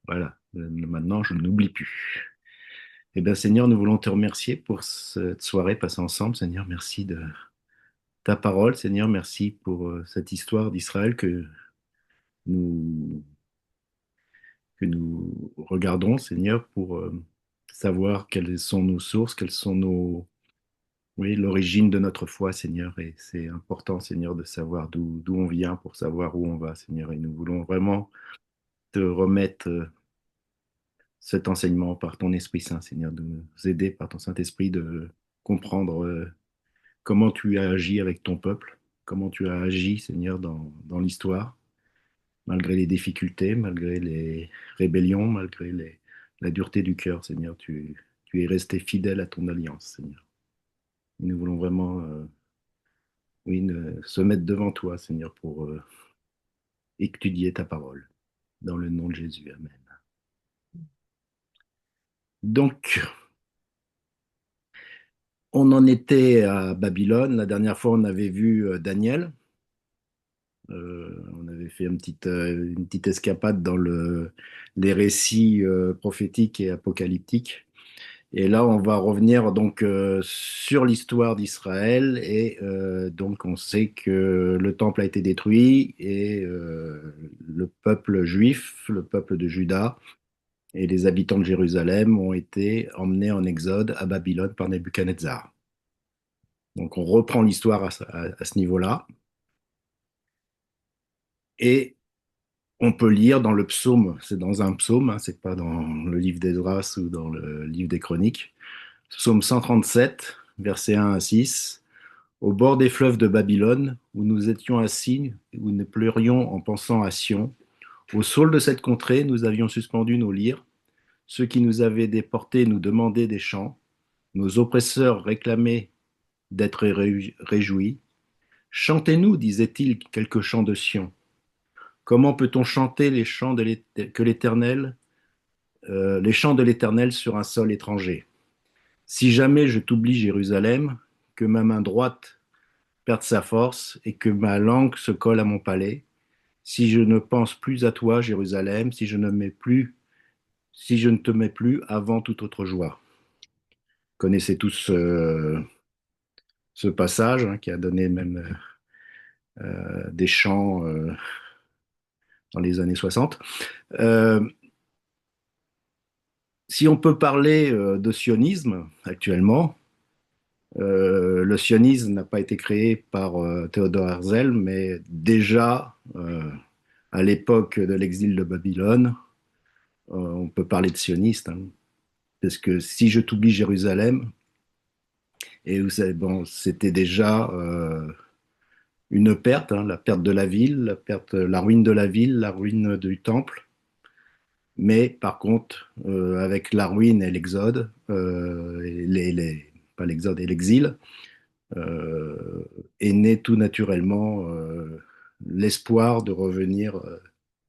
Voilà, maintenant je n'oublie plus. Eh bien, Seigneur, nous voulons te remercier pour cette soirée passée ensemble. Seigneur, merci de ta parole. Seigneur, merci pour cette histoire d'Israël nous, que nous regardons, Seigneur, pour savoir quelles sont nos sources, quelles sont oui, l'origine de notre foi, Seigneur. Et c'est important, Seigneur, de savoir d'où on vient pour savoir où on va, Seigneur. Et nous voulons vraiment te remettre cet enseignement par ton Esprit Saint, Seigneur, de nous aider par ton Saint-Esprit de comprendre comment tu as agi avec ton peuple, comment tu as agi, Seigneur, dans l'histoire, malgré les difficultés, malgré les rébellions, malgré la dureté du cœur, Seigneur, tu es resté fidèle à ton alliance, Seigneur. Et nous voulons vraiment, oui, se mettre devant toi, Seigneur, pour étudier ta parole. Dans le nom de Jésus, Amen. Donc, on en était à Babylone. La dernière fois, on avait vu Daniel. On avait fait une petite escapade dans les récits prophétiques et apocalyptiques. Et là, on va revenir donc sur l'histoire d'Israël. Et donc, on sait que le temple a été détruit et le peuple juif, le peuple de Juda et les habitants de Jérusalem ont été emmenés en exode à Babylone par Nebuchadnezzar. Donc, on reprend l'histoire à ce niveau-là. Et on peut lire dans le psaume, c'est dans un psaume, hein, c'est pas dans le livre d'Esdras ou dans le livre des Chroniques. Psaume 137, versets 1 à 6. Au bord des fleuves de Babylone, où nous étions assis, où nous pleurions en pensant à Sion, au saule de cette contrée, nous avions suspendu nos lyres. Ceux qui nous avaient déportés nous demandaient des chants. Nos oppresseurs réclamaient d'être réjouis. Chantez-nous, disait-il, quelques chants de Sion. Comment peut-on chanter les chants que l'Éternel les chants de l'Éternel sur un sol étranger. Si jamais je t'oublie, Jérusalem, que ma main droite perde sa force et que ma langue se colle à mon palais, si je ne pense plus à toi, Jérusalem, si je ne te mets plus avant toute autre joie. Vous connaissez tous ce passage hein, qui a donné même des chants dans les années 60. Euh, si on peut parler de sionisme actuellement, le sionisme n'a pas été créé par Théodore Herzl, mais déjà à l'époque de l'exil de Babylone, on peut parler de sionistes, hein, parce que si je t'oublie Jérusalem, et vous savez, bon, c'était déjà une perte, hein, la perte de la ville, la ruine de la ville, la ruine du temple. Mais par contre, avec la ruine et l'exode, pas l'exode et l'exil, euh, est né tout naturellement l'espoir de revenir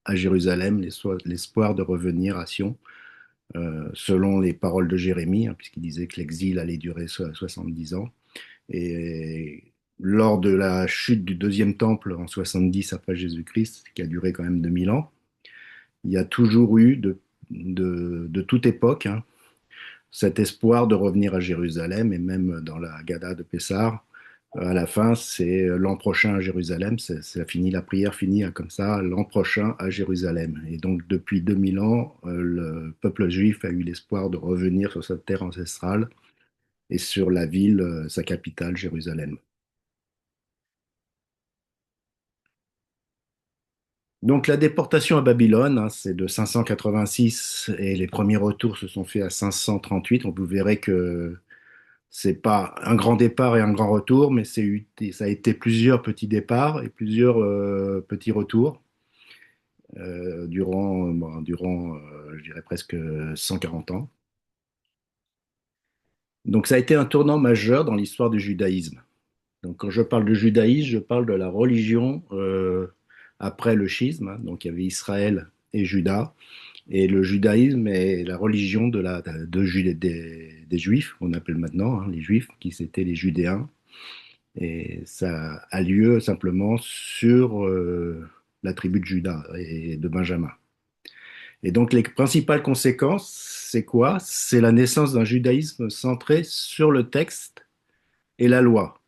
à Jérusalem, l'espoir de revenir à Sion, selon les paroles de Jérémie, hein, puisqu'il disait que l'exil allait durer 70 ans. Et lors de la chute du deuxième temple en 70 après Jésus-Christ, qui a duré quand même 2000 ans, il y a toujours eu de toute époque hein, cet espoir de revenir à Jérusalem, et même dans la Haggadah de Pessah, à la fin, c'est l'an prochain à Jérusalem, c'est fini, la prière finit hein, comme ça, l'an prochain à Jérusalem. Et donc depuis 2000 ans, le peuple juif a eu l'espoir de revenir sur sa terre ancestrale et sur la ville, sa capitale, Jérusalem. Donc la déportation à Babylone, hein, c'est de 586 et les premiers retours se sont faits à 538. Donc vous verrez que c'est pas un grand départ et un grand retour, mais ça a été plusieurs petits départs et plusieurs petits retours je dirais, presque 140 ans. Donc ça a été un tournant majeur dans l'histoire du judaïsme. Donc quand je parle de judaïsme, je parle de la religion après le schisme. Hein. Donc il y avait Israël et Juda. Et le judaïsme est la religion des Juifs, qu'on appelle maintenant hein, les Juifs, qui étaient les Judéens. Et ça a lieu simplement sur la tribu de Juda et de Benjamin. Et donc les principales conséquences, c'est quoi? C'est la naissance d'un judaïsme centré sur le texte et la loi.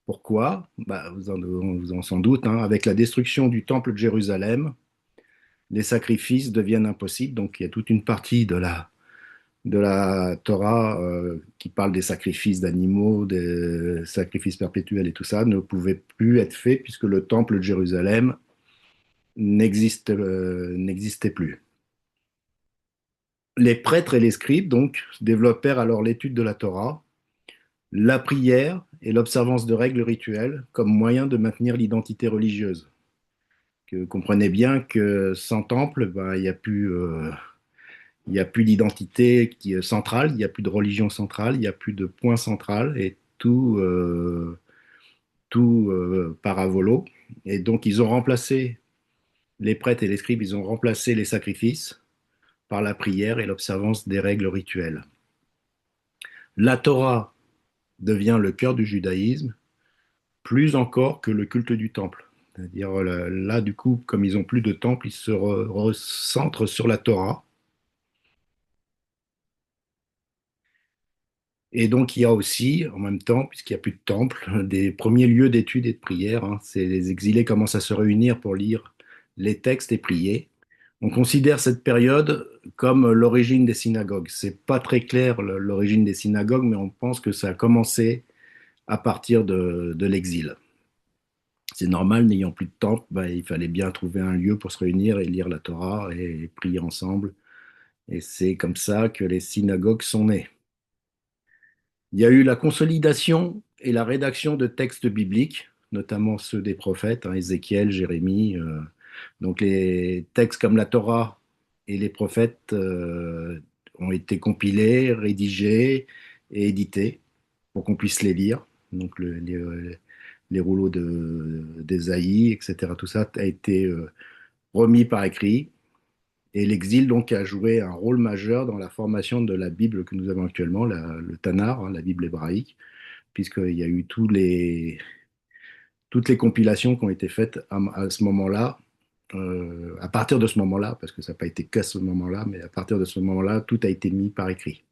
Pourquoi? Bah, vous en sans doute, hein, avec la destruction du temple de Jérusalem, les sacrifices deviennent impossibles. Donc il y a toute une partie de la Torah qui parle des sacrifices d'animaux, des sacrifices perpétuels et tout ça, ne pouvait plus être fait puisque le temple de Jérusalem n'existait plus. Les prêtres et les scribes, donc, développèrent alors l'étude de la Torah, la prière et l'observance de règles rituelles comme moyen de maintenir l'identité religieuse. Comprenez bien que sans temple, ben, il y a plus d'identité qui est centrale, il n'y a plus de religion centrale, il n'y a plus de point central et tout part à volo. Et donc ils ont remplacé les prêtres et les scribes, ils ont remplacé les sacrifices par la prière et l'observance des règles rituelles. La Torah devient le cœur du judaïsme, plus encore que le culte du temple. C'est-à-dire là, du coup, comme ils n'ont plus de temple, ils se recentrent sur la Torah. Et donc, il y a aussi, en même temps, puisqu'il n'y a plus de temple, des premiers lieux d'études et de prière, hein. C'est les exilés commencent à se réunir pour lire les textes et prier. On considère cette période comme l'origine des synagogues. C'est pas très clair l'origine des synagogues, mais on pense que ça a commencé à partir de l'exil. C'est normal, n'ayant plus de temple, bah, il fallait bien trouver un lieu pour se réunir et lire la Torah et prier ensemble. Et c'est comme ça que les synagogues sont nées. Il y a eu la consolidation et la rédaction de textes bibliques, notamment ceux des prophètes, hein, Ézéchiel, Jérémie. Donc les textes comme la Torah et les prophètes ont été compilés, rédigés et édités pour qu'on puisse les lire. Donc les rouleaux d'Ésaïe, etc. Tout ça a été remis par écrit. Et l'exil donc a joué un rôle majeur dans la formation de la Bible que nous avons actuellement, le Tanakh, hein, la Bible hébraïque, puisqu'il y a eu toutes les compilations qui ont été faites à ce moment-là, à partir de ce moment-là, parce que ça n'a pas été qu'à ce moment-là, mais à partir de ce moment-là, tout a été mis par écrit.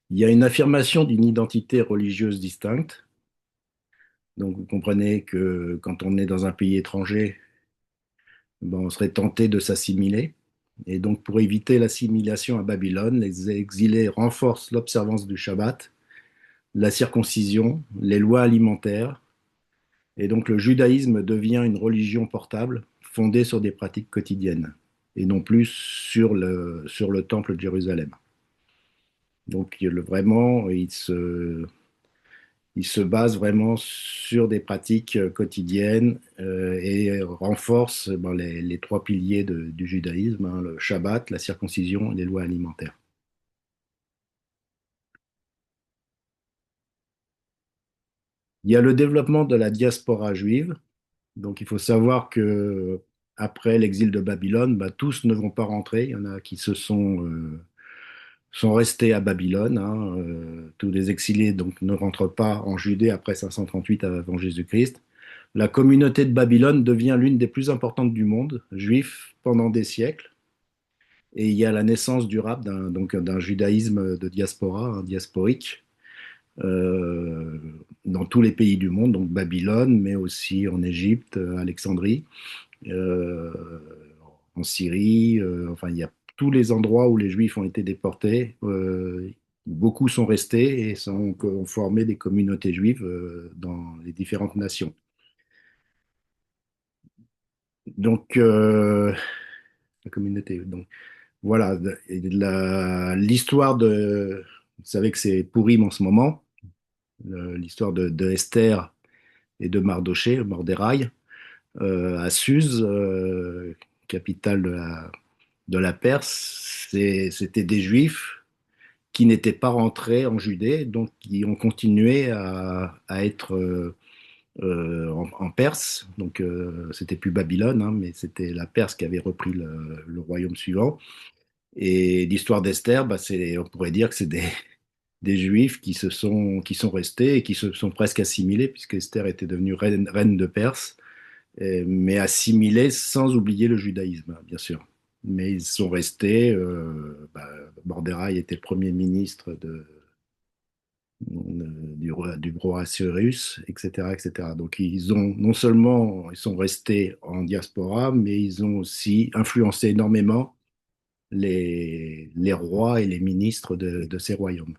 Il y a une affirmation d'une identité religieuse distincte. Donc vous comprenez que quand on est dans un pays étranger, ben, on serait tenté de s'assimiler. Et donc pour éviter l'assimilation à Babylone, les exilés renforcent l'observance du Shabbat, la circoncision, les lois alimentaires. Et donc le judaïsme devient une religion portable fondée sur des pratiques quotidiennes et non plus sur le temple de Jérusalem. Donc vraiment, il se base vraiment sur des pratiques quotidiennes et renforce ben, les trois piliers du judaïsme, hein, le Shabbat, la circoncision et les lois alimentaires. Il y a le développement de la diaspora juive. Donc il faut savoir que après l'exil de Babylone, bah, tous ne vont pas rentrer. Il y en a qui sont restés à Babylone, hein. Tous les exilés donc, ne rentrent pas en Judée après 538 avant Jésus-Christ. La communauté de Babylone devient l'une des plus importantes du monde, juif, pendant des siècles. Et il y a la naissance durable d'un judaïsme de diaspora, hein, diasporique, euh, dans tous les pays du monde, donc Babylone, mais aussi en Égypte, Alexandrie, euh, en Syrie, enfin il y a tous les endroits où les Juifs ont été déportés. Beaucoup sont restés et ont formé des communautés juives dans les différentes nations. Donc, la communauté. Donc, voilà, l'histoire de. Vous savez que c'est Pourim en ce moment, l'histoire de Esther et de Mardoché, Morderaï, à Suse, capitale de la Perse. C'était des Juifs qui n'étaient pas rentrés en Judée, donc qui ont continué à être en Perse. Donc, c'était plus Babylone, hein, mais c'était la Perse qui avait repris le royaume suivant. Et l'histoire d'Esther, bah, on pourrait dire que c'est des Juifs qui sont restés et qui se sont presque assimilés, puisque Esther était devenue reine de Perse. mais assimilés sans oublier le judaïsme, bien sûr. Mais ils sont restés. Mordechai était le premier ministre du roi Assuérus, etc., etc. Donc ils ont non seulement ils sont restés en diaspora, mais ils ont aussi influencé énormément les rois et les ministres de ces royaumes.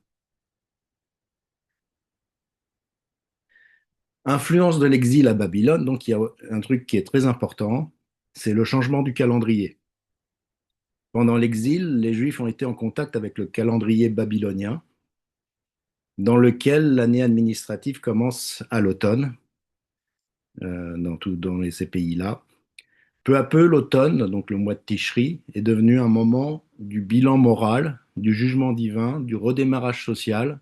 Influence de l'exil à Babylone, donc il y a un truc qui est très important, c'est le changement du calendrier. Pendant l'exil, les Juifs ont été en contact avec le calendrier babylonien, dans lequel l'année administrative commence à l'automne, dans ces pays-là. Peu à peu, l'automne, donc le mois de Tishri, est devenu un moment du bilan moral, du jugement divin, du redémarrage social,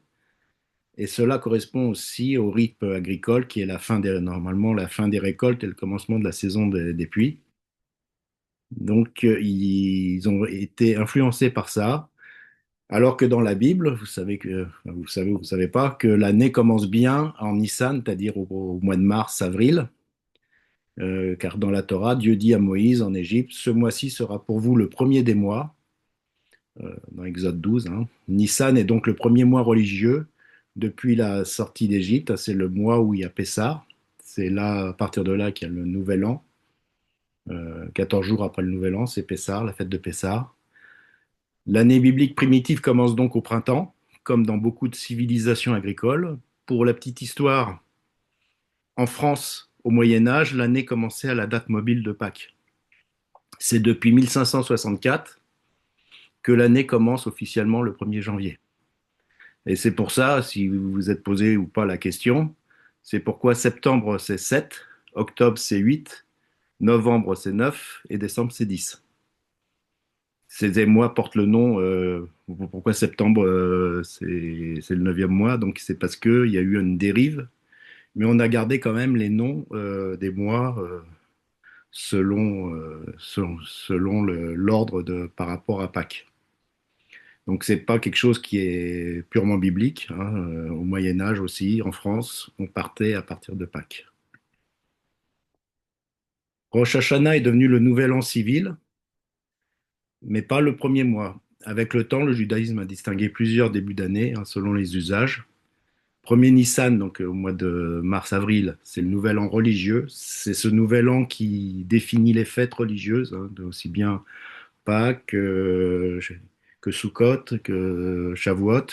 et cela correspond aussi au rythme agricole qui est normalement la fin des récoltes et le commencement de la saison des pluies. Donc, ils ont été influencés par ça. Alors que dans la Bible, vous savez pas, que l'année commence bien en Nissan, c'est-à-dire au mois de mars, avril, car dans la Torah, Dieu dit à Moïse en Égypte, ce mois-ci sera pour vous le premier des mois, dans Exode 12, hein. Nissan est donc le premier mois religieux depuis la sortie d'Égypte, c'est le mois où il y a Pessah, c'est là, à partir de là qu'il y a le Nouvel An, 14 jours après le Nouvel An, c'est Pessah, la fête de Pessah. L'année biblique primitive commence donc au printemps, comme dans beaucoup de civilisations agricoles. Pour la petite histoire, en France, au Moyen Âge, l'année commençait à la date mobile de Pâques. C'est depuis 1564 que l'année commence officiellement le 1er janvier. Et c'est pour ça, si vous vous êtes posé ou pas la question, c'est pourquoi septembre c'est 7, octobre c'est 8, novembre c'est 9 et décembre c'est 10. Ces mois portent le nom, pourquoi septembre c'est le neuvième mois, donc c'est parce qu'il y a eu une dérive, mais on a gardé quand même les noms des mois selon l'ordre par rapport à Pâques. Donc c'est pas quelque chose qui est purement biblique, hein. Au Moyen Âge aussi, en France, on partait à partir de Pâques. Rosh Hashanah est devenu le nouvel an civil, mais pas le premier mois. Avec le temps, le judaïsme a distingué plusieurs débuts d'année, hein, selon les usages. Premier Nissan, donc au mois de mars-avril, c'est le nouvel an religieux. C'est ce nouvel an qui définit les fêtes religieuses, hein, aussi bien Pâques que Sukkot, que Shavuot,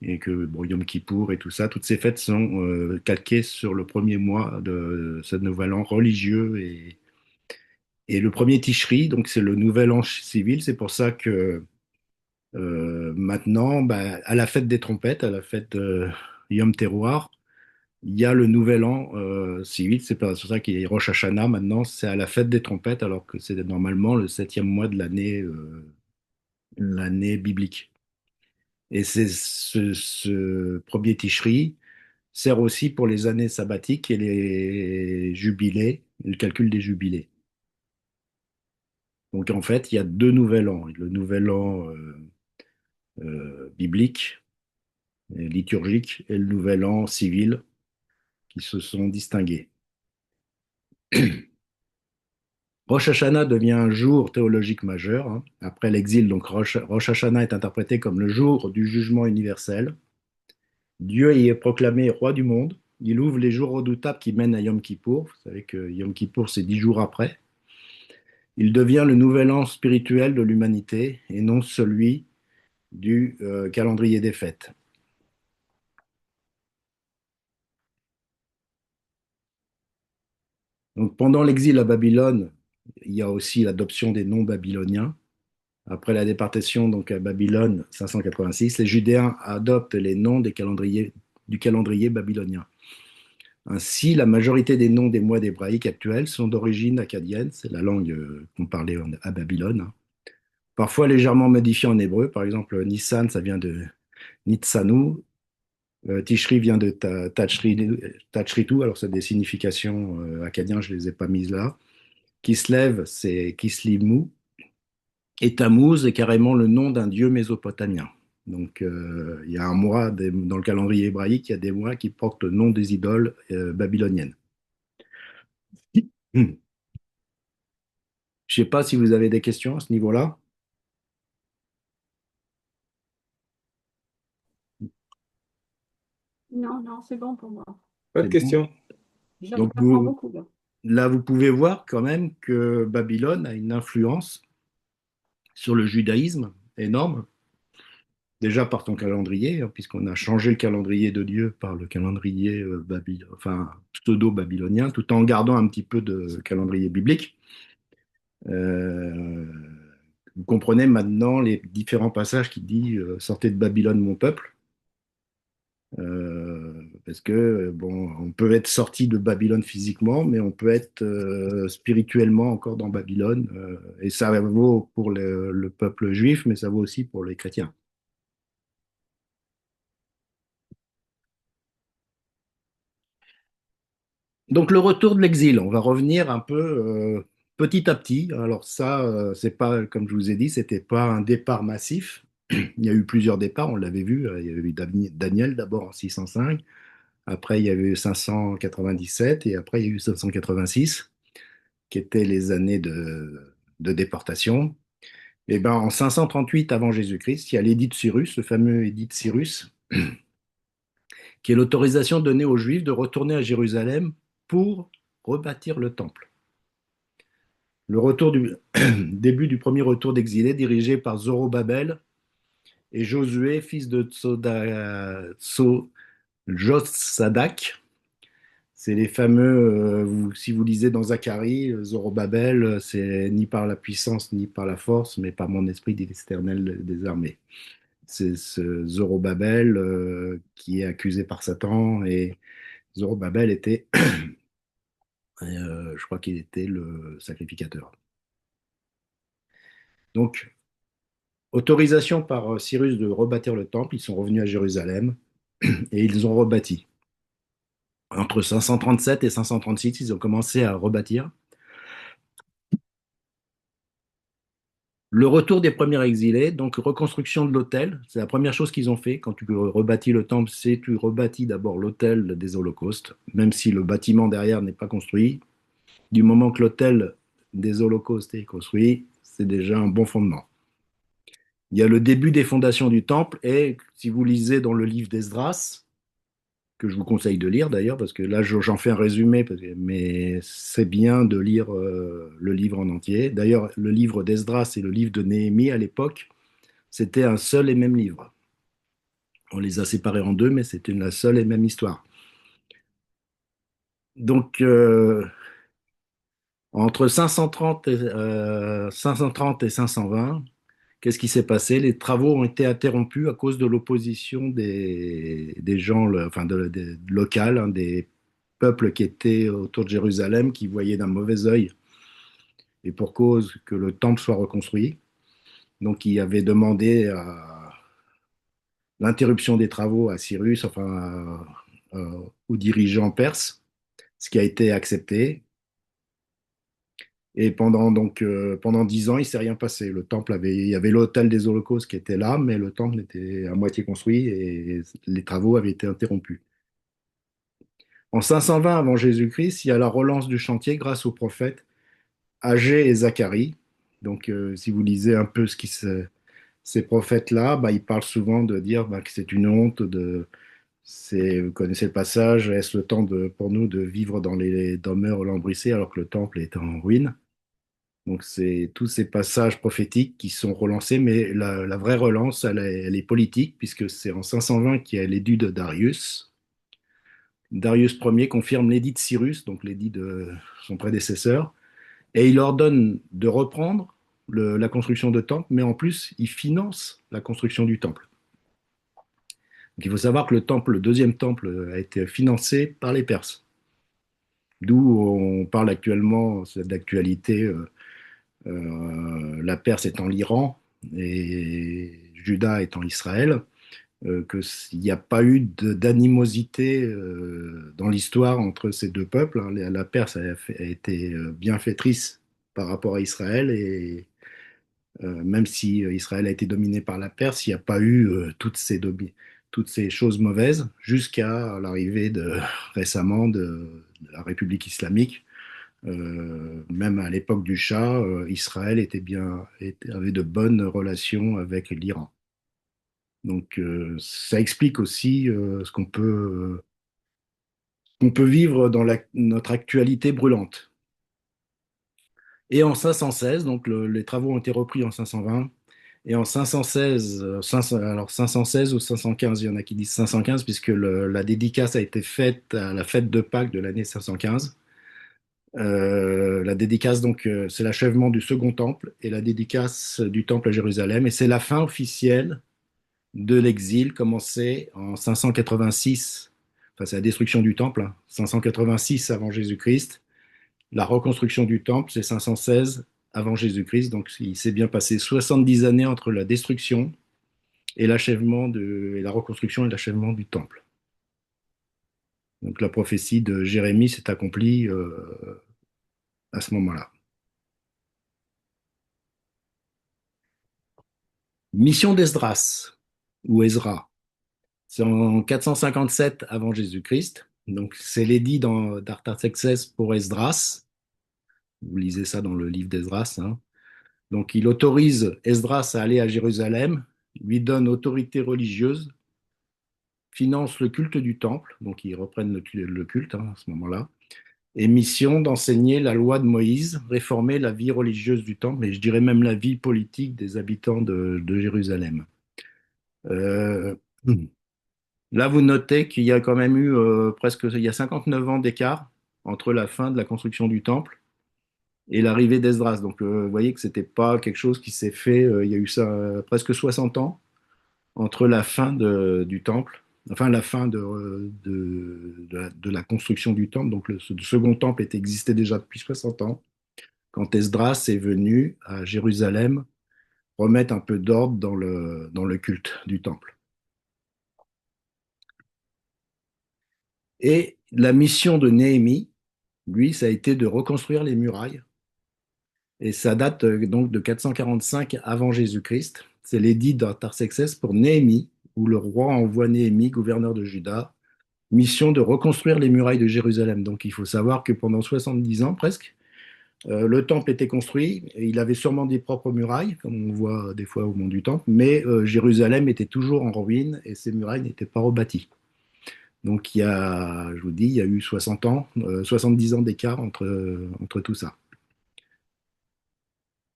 et que bon, Yom Kippour et tout ça. Toutes ces fêtes sont calquées sur le premier mois de ce nouvel an religieux. Et le premier Tishri, donc c'est le nouvel an civil. C'est pour ça que maintenant, bah, à la fête des trompettes, à la fête de Yom Teruah, il y a le nouvel an civil. C'est pour ça qu'il y a Rosh Hashanah maintenant, c'est à la fête des trompettes, alors que c'est normalement le septième mois de l'année biblique. Et ce premier Tishri sert aussi pour les années sabbatiques et les jubilés, le calcul des jubilés. Donc en fait, il y a deux nouvel an, le nouvel an biblique, liturgique, et le nouvel an civil qui se sont distingués. Rosh Hashanah devient un jour théologique majeur, hein. Après l'exil, donc Rosh Hashanah est interprété comme le jour du jugement universel. Dieu y est proclamé roi du monde. Il ouvre les jours redoutables qui mènent à Yom Kippour. Vous savez que Yom Kippour, c'est 10 jours après. Il devient le nouvel an spirituel de l'humanité et non celui du calendrier des fêtes. Donc, pendant l'exil à Babylone, il y a aussi l'adoption des noms babyloniens. Après la déportation donc, à Babylone 586, les Judéens adoptent les noms du calendrier babylonien. Ainsi, la majorité des noms des mois hébraïques actuels sont d'origine acadienne, c'est la langue qu'on parlait à Babylone, hein. Parfois légèrement modifiée en hébreu, par exemple Nissan, ça vient de Nitsanu, Tishri vient de Tachritu, alors c'est des significations acadiennes, je ne les ai pas mises là. Kislev, c'est Kislimu, et Tammuz est carrément le nom d'un dieu mésopotamien. Donc il y a un mois, dans le calendrier hébraïque, il y a des mois qui portent le nom des idoles babyloniennes. Hmm. Je ne sais pas si vous avez des questions à ce niveau-là. Non, non, c'est bon pour moi. Pas de C'est bon. question. Donc, J'apprends beaucoup là. là, vous pouvez voir quand même que Babylone a une influence sur le judaïsme énorme. Déjà par ton calendrier, hein, puisqu'on a changé le calendrier de Dieu par le calendrier enfin, pseudo-babylonien, tout en gardant un petit peu de calendrier biblique. Euh, Vous comprenez maintenant les différents passages qui disent Sortez de Babylone, mon peuple. Parce que, bon, on peut être sorti de Babylone physiquement, mais on peut être spirituellement encore dans Babylone. Et ça vaut pour le peuple juif, mais ça vaut aussi pour les chrétiens. Donc le retour de l'exil, on va revenir un peu petit à petit. Alors ça, c'est pas, comme je vous ai dit, c'était pas un départ massif. Il y a eu plusieurs départs, on l'avait vu. Il y a eu Daniel d'abord en 605, après il y a eu 597 et après il y a eu 586, qui étaient les années de déportation. Et ben en 538 avant Jésus-Christ, il y a l'édit de Cyrus, le fameux édit de Cyrus, qui est l'autorisation donnée aux Juifs de retourner à Jérusalem pour rebâtir le temple. Le retour du début du premier retour d'exilés dirigé par Zorobabel et Josué, fils de Jotsadak. C'est les fameux, si vous lisez dans Zacharie, Zorobabel, c'est ni par la puissance ni par la force, mais par mon esprit, dit l'Éternel des armées. C'est ce Zorobabel qui est accusé par Satan, et Zorobabel était, je crois qu'il était le sacrificateur. Donc, autorisation par Cyrus de rebâtir le temple, ils sont revenus à Jérusalem et ils ont rebâti. Entre 537 et 536, ils ont commencé à rebâtir. Le retour des premiers exilés, donc reconstruction de l'autel, c'est la première chose qu'ils ont fait. Quand tu rebâtis le temple, c'est tu rebâtis d'abord l'autel des holocaustes, même si le bâtiment derrière n'est pas construit. Du moment que l'autel des holocaustes est construit, c'est déjà un bon fondement. Il y a le début des fondations du temple, et si vous lisez dans le livre d'Esdras, que je vous conseille de lire d'ailleurs, parce que là j'en fais un résumé, mais c'est bien de lire le livre en entier. D'ailleurs, le livre d'Esdras et le livre de Néhémie à l'époque, c'était un seul et même livre. On les a séparés en deux, mais c'était la seule et même histoire. Donc, entre 530 et 520, qu'est-ce qui s'est passé? Les travaux ont été interrompus à cause de l'opposition des gens, enfin des locales, hein, des peuples qui étaient autour de Jérusalem, qui voyaient d'un mauvais œil, et pour cause que le temple soit reconstruit. Donc, ils avaient demandé l'interruption des travaux à Cyrus, enfin aux dirigeants perses, ce qui a été accepté. Et pendant 10 ans, il ne s'est rien passé. Il y avait l'autel des Holocaustes qui était là, mais le temple était à moitié construit et les travaux avaient été interrompus. En 520 avant Jésus-Christ, il y a la relance du chantier grâce aux prophètes Agé et Zacharie. Donc, si vous lisez un peu ces prophètes-là, bah, ils parlent souvent de dire bah, que c'est une honte vous connaissez le passage, est-ce le temps pour nous de vivre dans les demeures lambrissées alors que le temple est en ruine? Donc, c'est tous ces passages prophétiques qui sont relancés, mais la vraie relance, elle est politique, puisque c'est en 520 qu'il y a l'édit de Darius. Darius Ier confirme l'édit de Cyrus, donc l'édit de son prédécesseur, et il ordonne de reprendre la construction de temple, mais en plus, il finance la construction du temple. Donc, il faut savoir que le deuxième temple, a été financé par les Perses, d'où on parle actuellement, c'est d'actualité. La Perse étant l'Iran et Juda étant Israël, qu'il n'y a pas eu d'animosité dans l'histoire entre ces deux peuples, hein. La Perse a été bienfaitrice par rapport à Israël, et même si Israël a été dominé par la Perse, il n'y a pas eu toutes ces choses mauvaises jusqu'à l'arrivée récemment de la République islamique, Même à l'époque du Shah, Israël avait de bonnes relations avec l'Iran. Donc ça explique aussi ce qu'on peut vivre dans notre actualité brûlante. Et en 516, donc les travaux ont été repris en 520. Et en 516, 500 alors 516 ou 515, il y en a qui disent 515 puisque la dédicace a été faite à la fête de Pâques de l'année 515. La dédicace, donc, c'est l'achèvement du second temple et la dédicace du temple à Jérusalem. Et c'est la fin officielle de l'exil commencé en 586. Enfin, c'est la destruction du temple, hein, 586 avant Jésus-Christ. La reconstruction du temple, c'est 516 avant Jésus-Christ. Donc, il s'est bien passé 70 années entre la destruction et et la reconstruction et l'achèvement du temple. Donc, la prophétie de Jérémie s'est accomplie à ce moment-là. Mission d'Esdras, ou Ezra. C'est en 457 avant Jésus-Christ. Donc, c'est l'édit d'Artaxerxès pour Esdras. Vous lisez ça dans le livre d'Esdras, hein. Donc, il autorise Esdras à aller à Jérusalem, lui donne autorité religieuse, finance le culte du temple, donc ils reprennent le culte, hein, à ce moment-là, et mission d'enseigner la loi de Moïse, réformer la vie religieuse du temple, et je dirais même la vie politique des habitants de Jérusalem. Euh, Là, vous notez qu'il y a quand même eu il y a 59 ans d'écart entre la fin de la construction du temple et l'arrivée d'Esdras. Donc, vous voyez que c'était pas quelque chose qui s'est fait, il y a eu ça presque 60 ans entre la fin du temple, enfin la fin de la construction du temple. Donc, le second temple existait déjà depuis 60 ans, quand Esdras est venu à Jérusalem remettre un peu d'ordre dans le culte du temple. Et la mission de Néhémie, lui, ça a été de reconstruire les murailles. Et ça date donc de 445 avant Jésus-Christ. C'est l'édit d'Artaxerxès pour Néhémie, où le roi envoie Néhémie, gouverneur de Juda, mission de reconstruire les murailles de Jérusalem. Donc il faut savoir que pendant 70 ans presque, le temple était construit, et il avait sûrement des propres murailles, comme on voit des fois au mont du temple, mais Jérusalem était toujours en ruine et ses murailles n'étaient pas rebâties. Donc je vous dis, il y a eu 60 ans, 70 ans d'écart entre tout ça.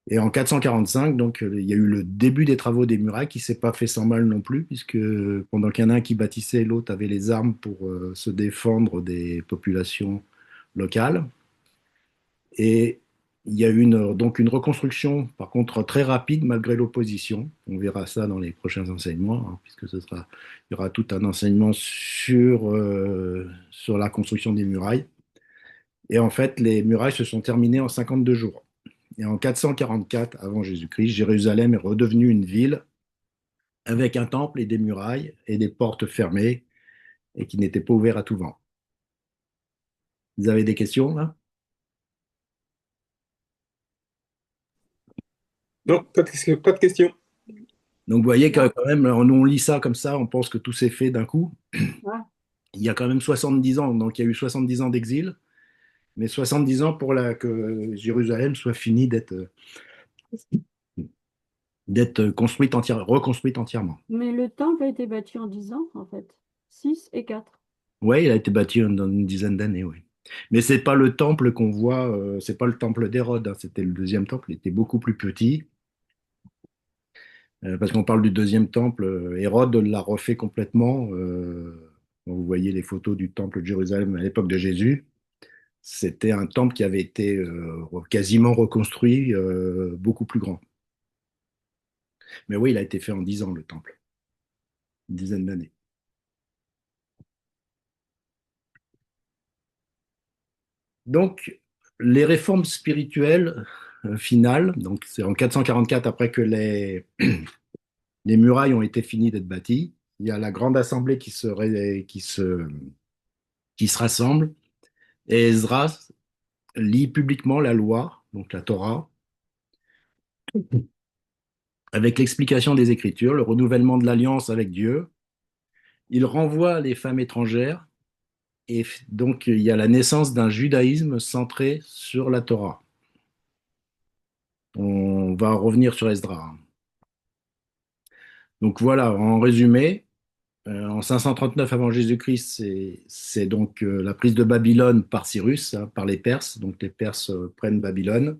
Et en 445, donc, il y a eu le début des travaux des murailles qui s'est pas fait sans mal non plus, puisque pendant qu'il y en a un qui bâtissait, l'autre avait les armes pour se défendre des populations locales. Et il y a eu donc une reconstruction, par contre, très rapide malgré l'opposition. On verra ça dans les prochains enseignements, hein, puisque il y aura tout un enseignement sur la construction des murailles. Et en fait, les murailles se sont terminées en 52 jours. Et en 444 avant Jésus-Christ, Jérusalem est redevenue une ville avec un temple et des murailles et des portes fermées et qui n'étaient pas ouvertes à tout vent. Vous avez des questions là? Non, pas de question. Donc vous voyez que Non. quand même, on lit ça comme ça, on pense que tout s'est fait d'un coup. Ouais. Il y a quand même 70 ans, donc il y a eu 70 ans d'exil, mais 70 ans pour que Jérusalem soit finie d'être reconstruite entièrement. Mais le temple a été bâti en 10 ans, en fait. 6 et 4. Oui, il a été bâti dans une dizaine d'années, oui. Mais c'est pas le temple qu'on voit, c'est pas le temple d'Hérode, hein, c'était le deuxième temple, il était beaucoup plus petit. Parce qu'on parle du deuxième temple, Hérode l'a refait complètement. Quand vous voyez les photos du temple de Jérusalem à l'époque de Jésus, c'était un temple qui avait été quasiment reconstruit, beaucoup plus grand. Mais oui, il a été fait en 10 ans, le temple, une dizaine d'années. Donc, les réformes spirituelles finales, donc c'est en 444 après que les murailles ont été finies d'être bâties, il y a la grande assemblée qui se rassemble, et Esdras lit publiquement la loi, donc la Torah, avec l'explication des Écritures, le renouvellement de l'alliance avec Dieu. Il renvoie les femmes étrangères Et donc, il y a la naissance d'un judaïsme centré sur la Torah. On va revenir sur Esdras. Donc voilà, en résumé, en 539 avant Jésus-Christ, c'est donc la prise de Babylone par Cyrus, hein, par les Perses. Donc les Perses prennent Babylone.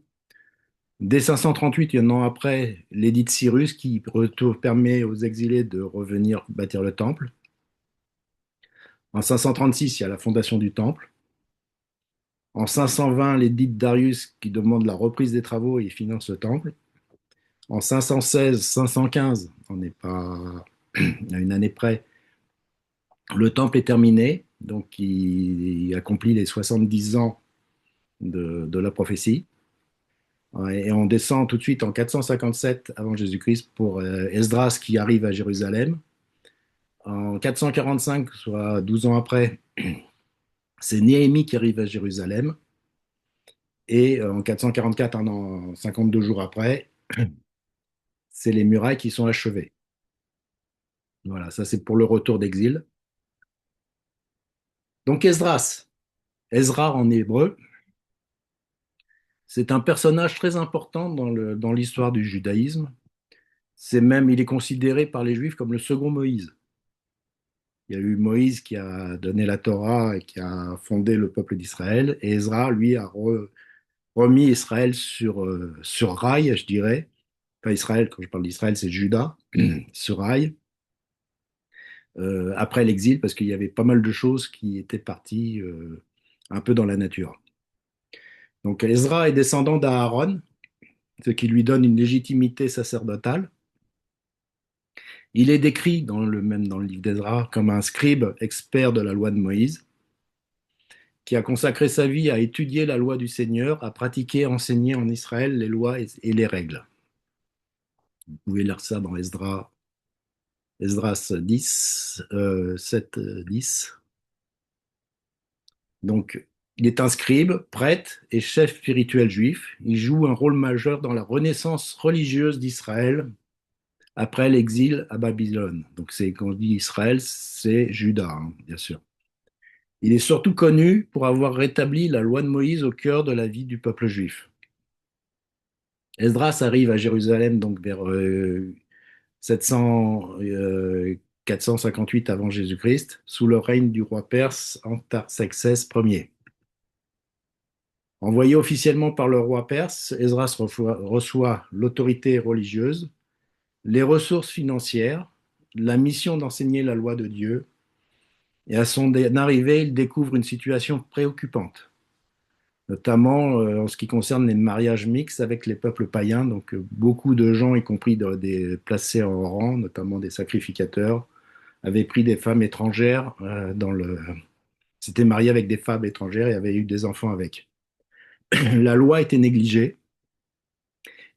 Dès 538, un an après, l'édit de Cyrus qui permet aux exilés de revenir bâtir le temple. En 536, il y a la fondation du temple. En 520, l'édit de Darius qui demande la reprise des travaux et finance le temple. En 516, 515, on n'est pas à une année près, le temple est terminé, donc il accomplit les 70 ans de la prophétie. Et on descend tout de suite en 457 avant Jésus-Christ pour Esdras qui arrive à Jérusalem. En 445, soit 12 ans après, c'est Néhémie qui arrive à Jérusalem. Et en 444, un an, 52 jours après, c'est les murailles qui sont achevées. Voilà, ça c'est pour le retour d'exil. Donc Esdras, Ezra en hébreu, c'est un personnage très important dans l'histoire du judaïsme. C'est même, il est considéré par les Juifs comme le second Moïse. Il y a eu Moïse qui a donné la Torah et qui a fondé le peuple d'Israël, et Ezra, lui, a remis Israël sur rail, je dirais. Pas Israël, quand je parle d'Israël, c'est Juda, sur rail, après l'exil, parce qu'il y avait pas mal de choses qui étaient parties un peu dans la nature. Donc Ezra est descendant d'Aaron, ce qui lui donne une légitimité sacerdotale. Il est décrit même dans le livre d'Ezra comme un scribe expert de la loi de Moïse, qui a consacré sa vie à étudier la loi du Seigneur, à pratiquer et enseigner en Israël les lois et les règles. Vous pouvez lire ça dans Esdras 10, 7, 10. Donc, il est un scribe, prêtre et chef spirituel juif. Il joue un rôle majeur dans la renaissance religieuse d'Israël après l'exil à Babylone. Donc, quand on dit Israël, c'est Juda, hein, bien sûr. Il est surtout connu pour avoir rétabli la loi de Moïse au cœur de la vie du peuple juif. Esdras arrive à Jérusalem donc vers 700, 458 avant Jésus-Christ, sous le règne du roi perse Artaxerxès Ier. Envoyé officiellement par le roi perse, Esdras reçoit l'autorité religieuse, les ressources financières, la mission d'enseigner la loi de Dieu, et à son arrivée, il découvre une situation préoccupante, notamment en ce qui concerne les mariages mixtes avec les peuples païens. Donc, beaucoup de gens, y compris des placés en rang, notamment des sacrificateurs, avaient pris des femmes étrangères s'étaient mariés avec des femmes étrangères et avaient eu des enfants avec. La loi était négligée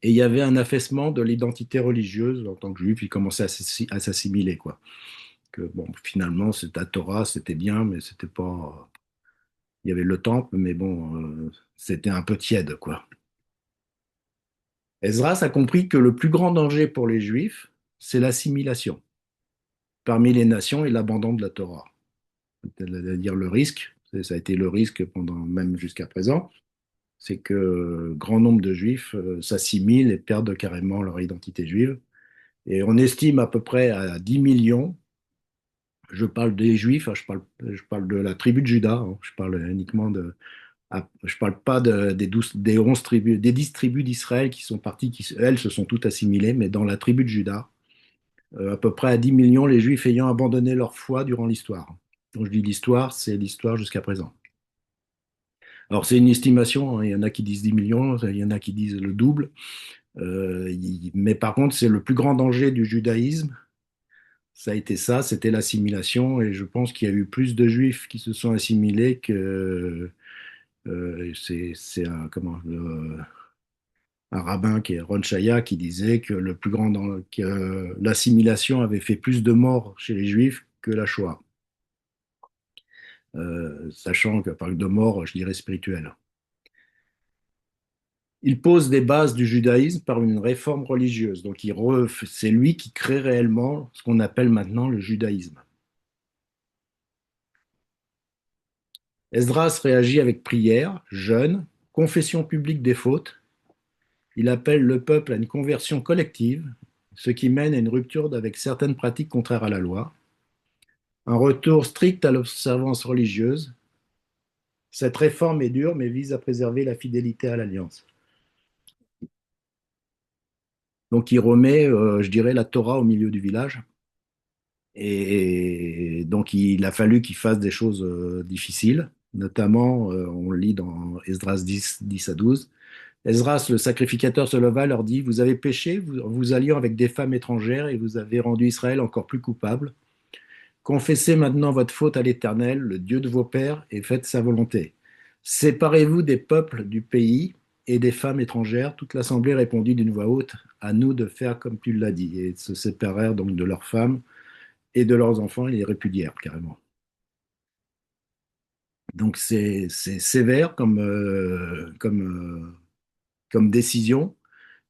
et il y avait un affaissement de l'identité religieuse en tant que juif. Ils commençaient à s'assimiler, quoi. Que bon, finalement, c'était la Torah, c'était bien, mais c'était pas. Il y avait le temple, mais bon, c'était un peu tiède, quoi. Esdras a compris que le plus grand danger pour les Juifs, c'est l'assimilation parmi les nations et l'abandon de la Torah. C'est-à-dire le risque, ça a été le risque pendant même jusqu'à présent, c'est que grand nombre de Juifs s'assimilent et perdent carrément leur identité juive. Et on estime à peu près à 10 millions, je parle des Juifs, hein, je parle de la tribu de Juda, hein, je parle uniquement je parle pas des 11 tribus, des 10 tribus d'Israël qui sont parties, qui, elles, se sont toutes assimilées, mais dans la tribu de Juda, à peu près à 10 millions, les Juifs ayant abandonné leur foi durant l'histoire. Quand je dis l'histoire, c'est l'histoire jusqu'à présent. Alors, c'est une estimation, hein, il y en a qui disent 10 millions, il y en a qui disent le double, mais par contre, c'est le plus grand danger du judaïsme, ça a été ça, c'était l'assimilation, et je pense qu'il y a eu plus de Juifs qui se sont assimilés que c'est un rabbin qui est Ron Chaya qui disait que que l'assimilation avait fait plus de morts chez les Juifs que la Shoah. Sachant que par de mort, je dirais spirituelle. Il pose des bases du judaïsme par une réforme religieuse. Donc c'est lui qui crée réellement ce qu'on appelle maintenant le judaïsme. Esdras réagit avec prière, jeûne, confession publique des fautes. Il appelle le peuple à une conversion collective, ce qui mène à une rupture avec certaines pratiques contraires à la loi, un retour strict à l'observance religieuse. Cette réforme est dure, mais vise à préserver la fidélité à l'alliance. Donc il remet, je dirais, la Torah au milieu du village. Et donc il a fallu qu'il fasse des choses difficiles. Notamment, on le lit dans Esdras 10, 10 à 12. Esdras, le sacrificateur, se leva, leur dit, vous avez péché, vous alliant avec des femmes étrangères, et vous avez rendu Israël encore plus coupable. Confessez maintenant votre faute à l'Éternel, le Dieu de vos pères, et faites sa volonté. Séparez-vous des peuples du pays et des femmes étrangères. Toute l'assemblée répondit d'une voix haute, à nous de faire comme tu l'as dit. Et ils se séparèrent donc de leurs femmes et de leurs enfants, ils les répudièrent carrément. Donc c'est sévère comme décision,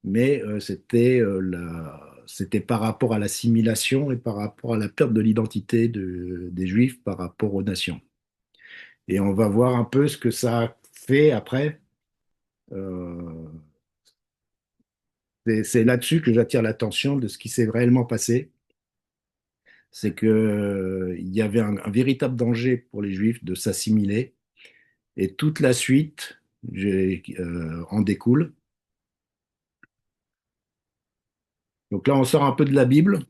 mais c'était par rapport à l'assimilation et par rapport à la perte de l'identité des Juifs par rapport aux nations. Et on va voir un peu ce que ça a fait après. Euh, c'est là-dessus que j'attire l'attention de ce qui s'est réellement passé. C'est que, il y avait un véritable danger pour les Juifs de s'assimiler. Et toute la suite en découle. Donc là, on sort un peu de la Bible.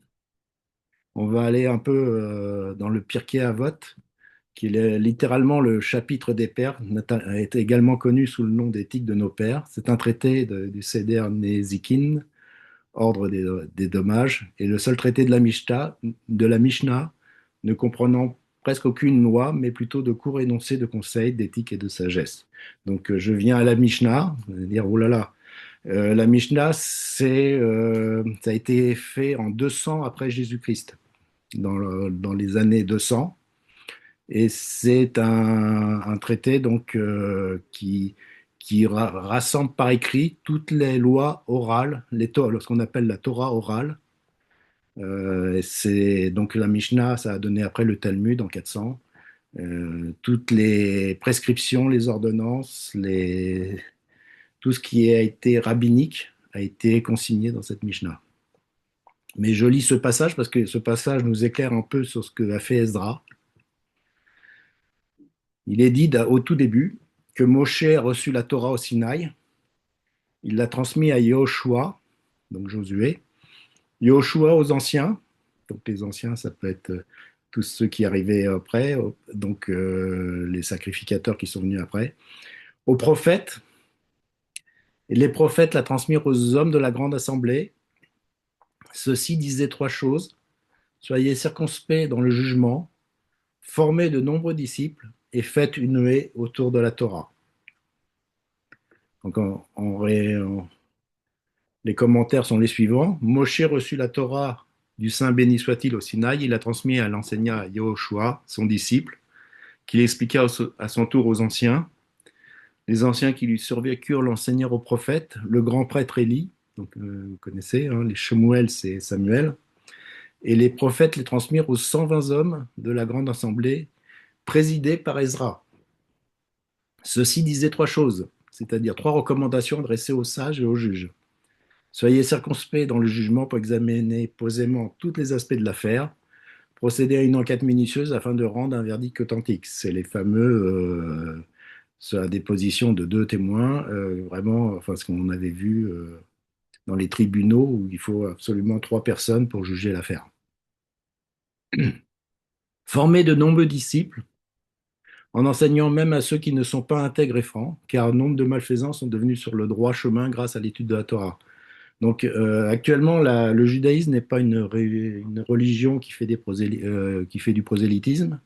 On va aller un peu dans le Pirkei Avot, qui est littéralement le chapitre des pères, a été également connu sous le nom d'Éthique de nos pères. C'est un traité du Seder Nezikin, ordre des dommages, et le seul traité de la Mishnah, ne comprenant presque aucune loi, mais plutôt de courts énoncés de conseils, d'éthique et de sagesse. Donc je viens à la Mishnah, vous allez dire, oh là là, la Mishnah, ça a été fait en 200 après Jésus-Christ, dans les années 200. Et c'est un traité donc qui rassemble par écrit toutes les lois orales, ce qu'on appelle la Torah orale. C'est donc la Mishnah, ça a donné après le Talmud en 400. Toutes les prescriptions, les ordonnances, tout ce qui a été rabbinique a été consigné dans cette Mishnah. Mais je lis ce passage parce que ce passage nous éclaire un peu sur ce que a fait Esdra. Il est dit au tout début que Moshe a reçu la Torah au Sinaï. Il l'a transmis à Yahushua, donc Josué. Yahushua aux anciens. Donc les anciens, ça peut être tous ceux qui arrivaient après, donc les sacrificateurs qui sont venus après. Aux prophètes. Et les prophètes la transmirent aux hommes de la grande assemblée. Ceux-ci disaient trois choses. Soyez circonspects dans le jugement, formez de nombreux disciples et faites une haie autour de la Torah. Donc les commentaires sont les suivants. Moshe reçut la Torah du Saint béni soit-il au Sinaï. Il l'a transmis à l'enseignant Yahushua, son disciple, qui l'expliqua à son tour aux anciens. Les anciens qui lui survécurent l'enseignèrent aux prophètes. Le grand prêtre Élie, donc vous connaissez, hein, les Shemuel, c'est Samuel. Et les prophètes les transmirent aux 120 hommes de la grande assemblée, présidée par Ezra. Ceux-ci disaient trois choses, c'est-à-dire trois recommandations adressées aux sages et aux juges. Soyez circonspects dans le jugement pour examiner posément tous les aspects de l'affaire, procéder à une enquête minutieuse afin de rendre un verdict authentique. C'est les fameux sur la déposition de deux témoins, vraiment, enfin ce qu'on avait vu dans les tribunaux où il faut absolument trois personnes pour juger l'affaire. Former de nombreux disciples, en enseignant même à ceux qui ne sont pas intègres et francs, car nombre de malfaisants sont devenus sur le droit chemin grâce à l'étude de la Torah. Donc actuellement, le judaïsme n'est pas une religion qui fait du prosélytisme,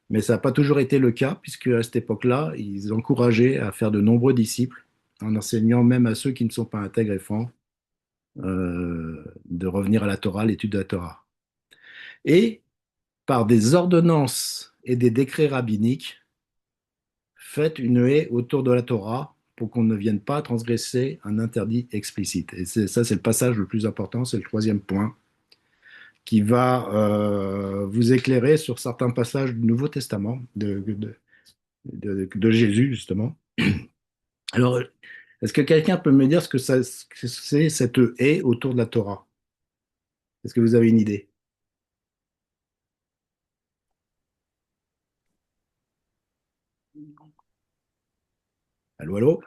mais ça n'a pas toujours été le cas, puisque à cette époque-là, ils encourageaient à faire de nombreux disciples, en enseignant même à ceux qui ne sont pas intègres et francs, de revenir à la Torah, l'étude de la Torah. Et par des ordonnances et des décrets rabbiniques, faites une haie autour de la Torah pour qu'on ne vienne pas transgresser un interdit explicite. Et ça, c'est le passage le plus important, c'est le troisième point, qui va vous éclairer sur certains passages du Nouveau Testament, de Jésus, justement. Alors, est-ce que quelqu'un peut me dire ce que c'est cette haie autour de la Torah? Est-ce que vous avez une idée? Allô, allô?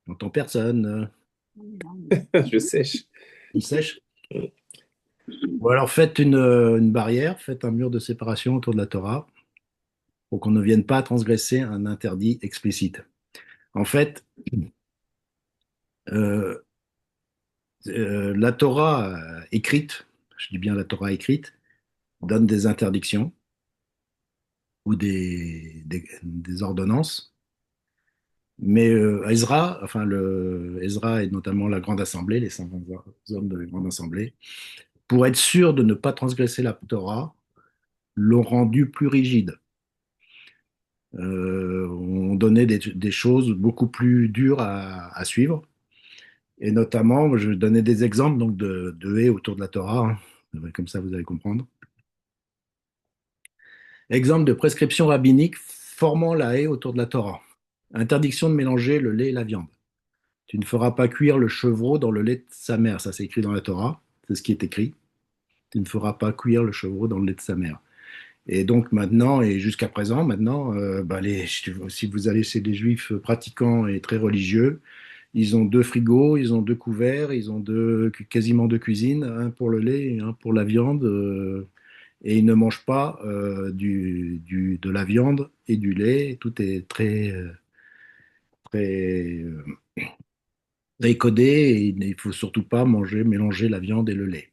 J'entends personne. Je sèche. Il sèche. Ou alors faites une barrière, faites un mur de séparation autour de la Torah pour qu'on ne vienne pas transgresser un interdit explicite. En fait, euh, la Torah écrite, je dis bien la Torah écrite, donne des interdictions ou des ordonnances. Mais Ezra, enfin Ezra et notamment la Grande Assemblée, les 120 hommes de la Grande Assemblée, pour être sûr de ne pas transgresser la Torah, l'ont rendue plus rigide. On donnait des choses beaucoup plus dures à suivre. Et notamment, je vais donner des exemples donc, de haies autour de la Torah, hein. Comme ça vous allez comprendre. Exemple de prescription rabbinique formant la haie autour de la Torah. Interdiction de mélanger le lait et la viande. Tu ne feras pas cuire le chevreau dans le lait de sa mère. Ça, c'est écrit dans la Torah. C'est ce qui est écrit. Tu ne feras pas cuire le chevreau dans le lait de sa mère. Et donc maintenant, et jusqu'à présent, maintenant, si vous allez chez des juifs pratiquants et très religieux, ils ont deux frigos, ils ont deux couverts, ils ont quasiment deux cuisines, un pour le lait et un pour la viande. Et ils ne mangent pas de la viande et du lait. Tout est très, très codé et il ne faut surtout pas mélanger la viande et le lait.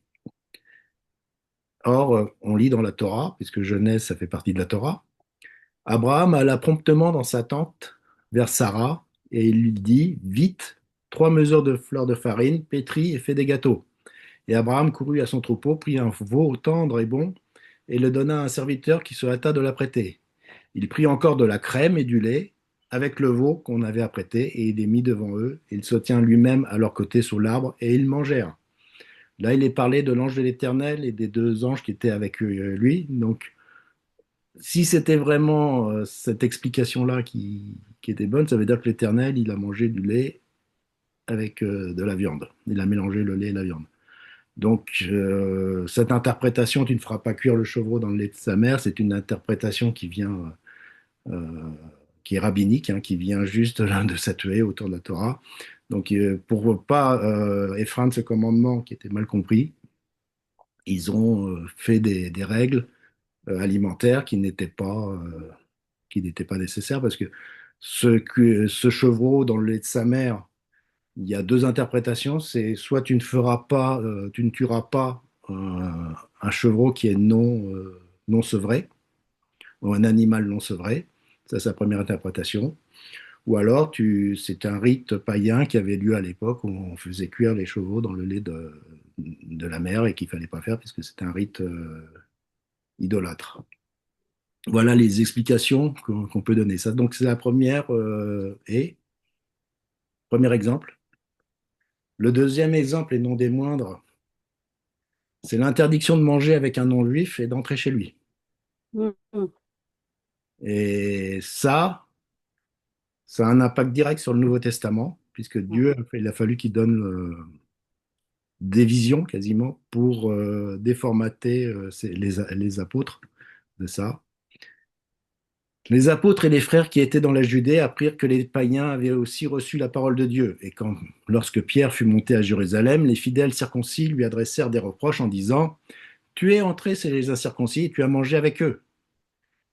Or, on lit dans la Torah, puisque Genèse, ça fait partie de la Torah, Abraham alla promptement dans sa tente vers Sarah et il lui dit, vite, 3 mesures de fleurs de farine, pétris et fais des gâteaux. Et Abraham courut à son troupeau, prit un veau tendre et bon, et le donna à un serviteur qui se hâta de l'apprêter. Il prit encore de la crème et du lait avec le veau qu'on avait apprêté, et il les mit devant eux. Il se tient lui-même à leur côté sous l'arbre, et ils mangèrent. Là, il est parlé de l'ange de l'Éternel et des deux anges qui étaient avec lui. Donc, si c'était vraiment cette explication-là qui était bonne, ça veut dire que l'Éternel, il a mangé du lait avec de la viande. Il a mélangé le lait et la viande. Donc, cette interprétation, tu ne feras pas cuire le chevreau dans le lait de sa mère, c'est une interprétation euh, qui est rabbinique, hein, qui vient juste de cette haie autour de la Torah. Donc, pour pas effreindre ce commandement qui était mal compris, ils ont fait des règles alimentaires qui n'étaient pas nécessaires parce que ce chevreau dans le lait de sa mère, il y a deux interprétations. C'est soit tu ne tueras pas un chevreau qui est non sevré ou un animal non sevré. Ça, c'est la première interprétation. Ou alors, c'est un rite païen qui avait lieu à l'époque où on faisait cuire les chevaux dans le lait de la mère et qu'il fallait pas faire puisque c'était un rite idolâtre. Voilà les explications qu'on peut donner. Ça, donc, c'est la première premier exemple. Le deuxième exemple, et non des moindres, c'est l'interdiction de manger avec un non-juif et d'entrer chez lui. Mhm. Et ça a un impact direct sur le Nouveau Testament, puisque Dieu, il a fallu qu'il donne des visions quasiment pour déformater les apôtres de ça. Les apôtres et les frères qui étaient dans la Judée apprirent que les païens avaient aussi reçu la parole de Dieu. Et lorsque Pierre fut monté à Jérusalem, les fidèles circoncis lui adressèrent des reproches en disant, tu es entré chez les incirconcis et tu as mangé avec eux.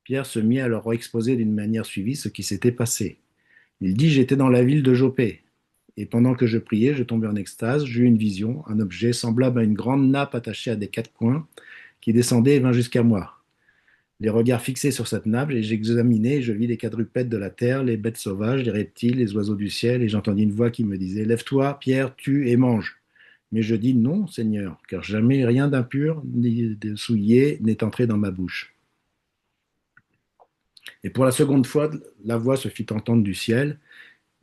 Pierre se mit à leur exposer d'une manière suivie ce qui s'était passé. Il dit, j'étais dans la ville de Jopé, et pendant que je priais, je tombais en extase, j'eus une vision, un objet semblable à une grande nappe attachée à des quatre coins, qui descendait et vint jusqu'à moi. Les regards fixés sur cette nappe, et j'examinais, et je vis les quadrupèdes de la terre, les bêtes sauvages, les reptiles, les oiseaux du ciel, et j'entendis une voix qui me disait, lève-toi, Pierre, tue et mange. Mais je dis non, Seigneur, car jamais rien d'impur ni de souillé n'est entré dans ma bouche. Et pour la seconde fois, la voix se fit entendre du ciel.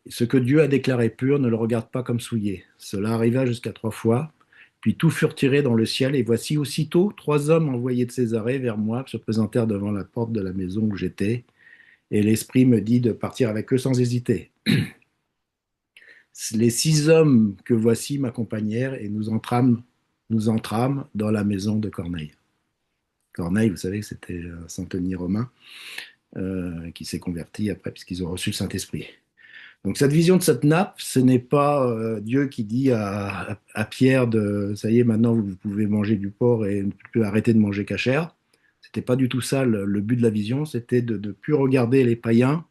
Ce que Dieu a déclaré pur, ne le regarde pas comme souillé. Cela arriva jusqu'à 3 fois. Puis tout fut tiré dans le ciel, et voici aussitôt 3 hommes envoyés de Césarée vers moi se présentèrent devant la porte de la maison où j'étais, et l'Esprit me dit de partir avec eux sans hésiter. Les 6 hommes que voici m'accompagnèrent, et nous entrâmes dans la maison de Corneille. Corneille, vous savez, c'était un centenier romain qui s'est converti après, puisqu'ils ont reçu le Saint-Esprit. Donc cette vision de cette nappe, ce n'est pas Dieu qui dit à Pierre ça y est, maintenant vous pouvez manger du porc et ne plus arrêter de manger cachère. C'était pas du tout ça le but de la vision, c'était de ne plus regarder les païens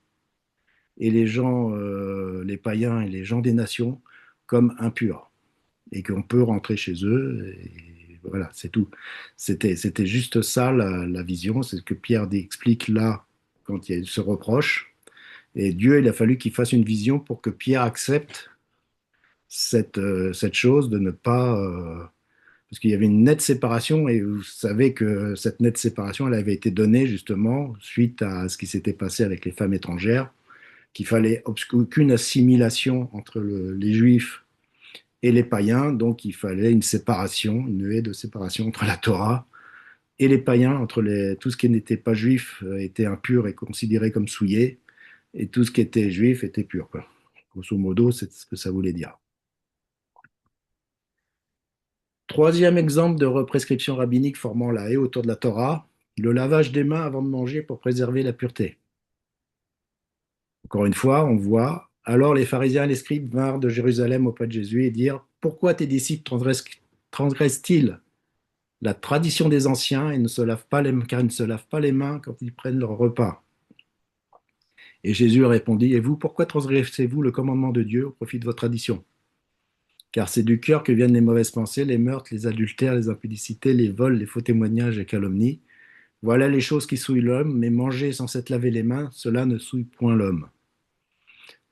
et les païens et les gens des nations comme impurs et qu'on peut rentrer chez eux. Et voilà, c'est tout. C'était juste ça la vision, c'est ce que Pierre explique là quand il y a ce reproche. Et Dieu, il a fallu qu'il fasse une vision pour que Pierre accepte cette chose de ne pas... parce qu'il y avait une nette séparation, et vous savez que cette nette séparation, elle avait été donnée justement suite à ce qui s'était passé avec les femmes étrangères, qu'il fallait aucune assimilation entre les Juifs et les païens, donc il fallait une séparation, une haie de séparation entre la Torah et les païens, tout ce qui n'était pas juif était impur et considéré comme souillé, et tout ce qui était juif était pur, quoi. Grosso modo, c'est ce que ça voulait dire. Troisième exemple de prescription rabbinique formant la haie autour de la Torah, le lavage des mains avant de manger pour préserver la pureté. Encore une fois, on voit, alors les pharisiens et les scribes vinrent de Jérusalem auprès de Jésus et dirent, pourquoi tes disciples transgressent-ils la tradition des anciens et car ils ne se lavent pas les mains quand ils prennent leur repas? Et Jésus répondit, et vous, pourquoi transgressez-vous le commandement de Dieu au profit de votre tradition? Car c'est du cœur que viennent les mauvaises pensées, les meurtres, les adultères, les impudicités, les vols, les faux témoignages et calomnies. Voilà les choses qui souillent l'homme, mais manger sans s'être lavé les mains, cela ne souille point l'homme.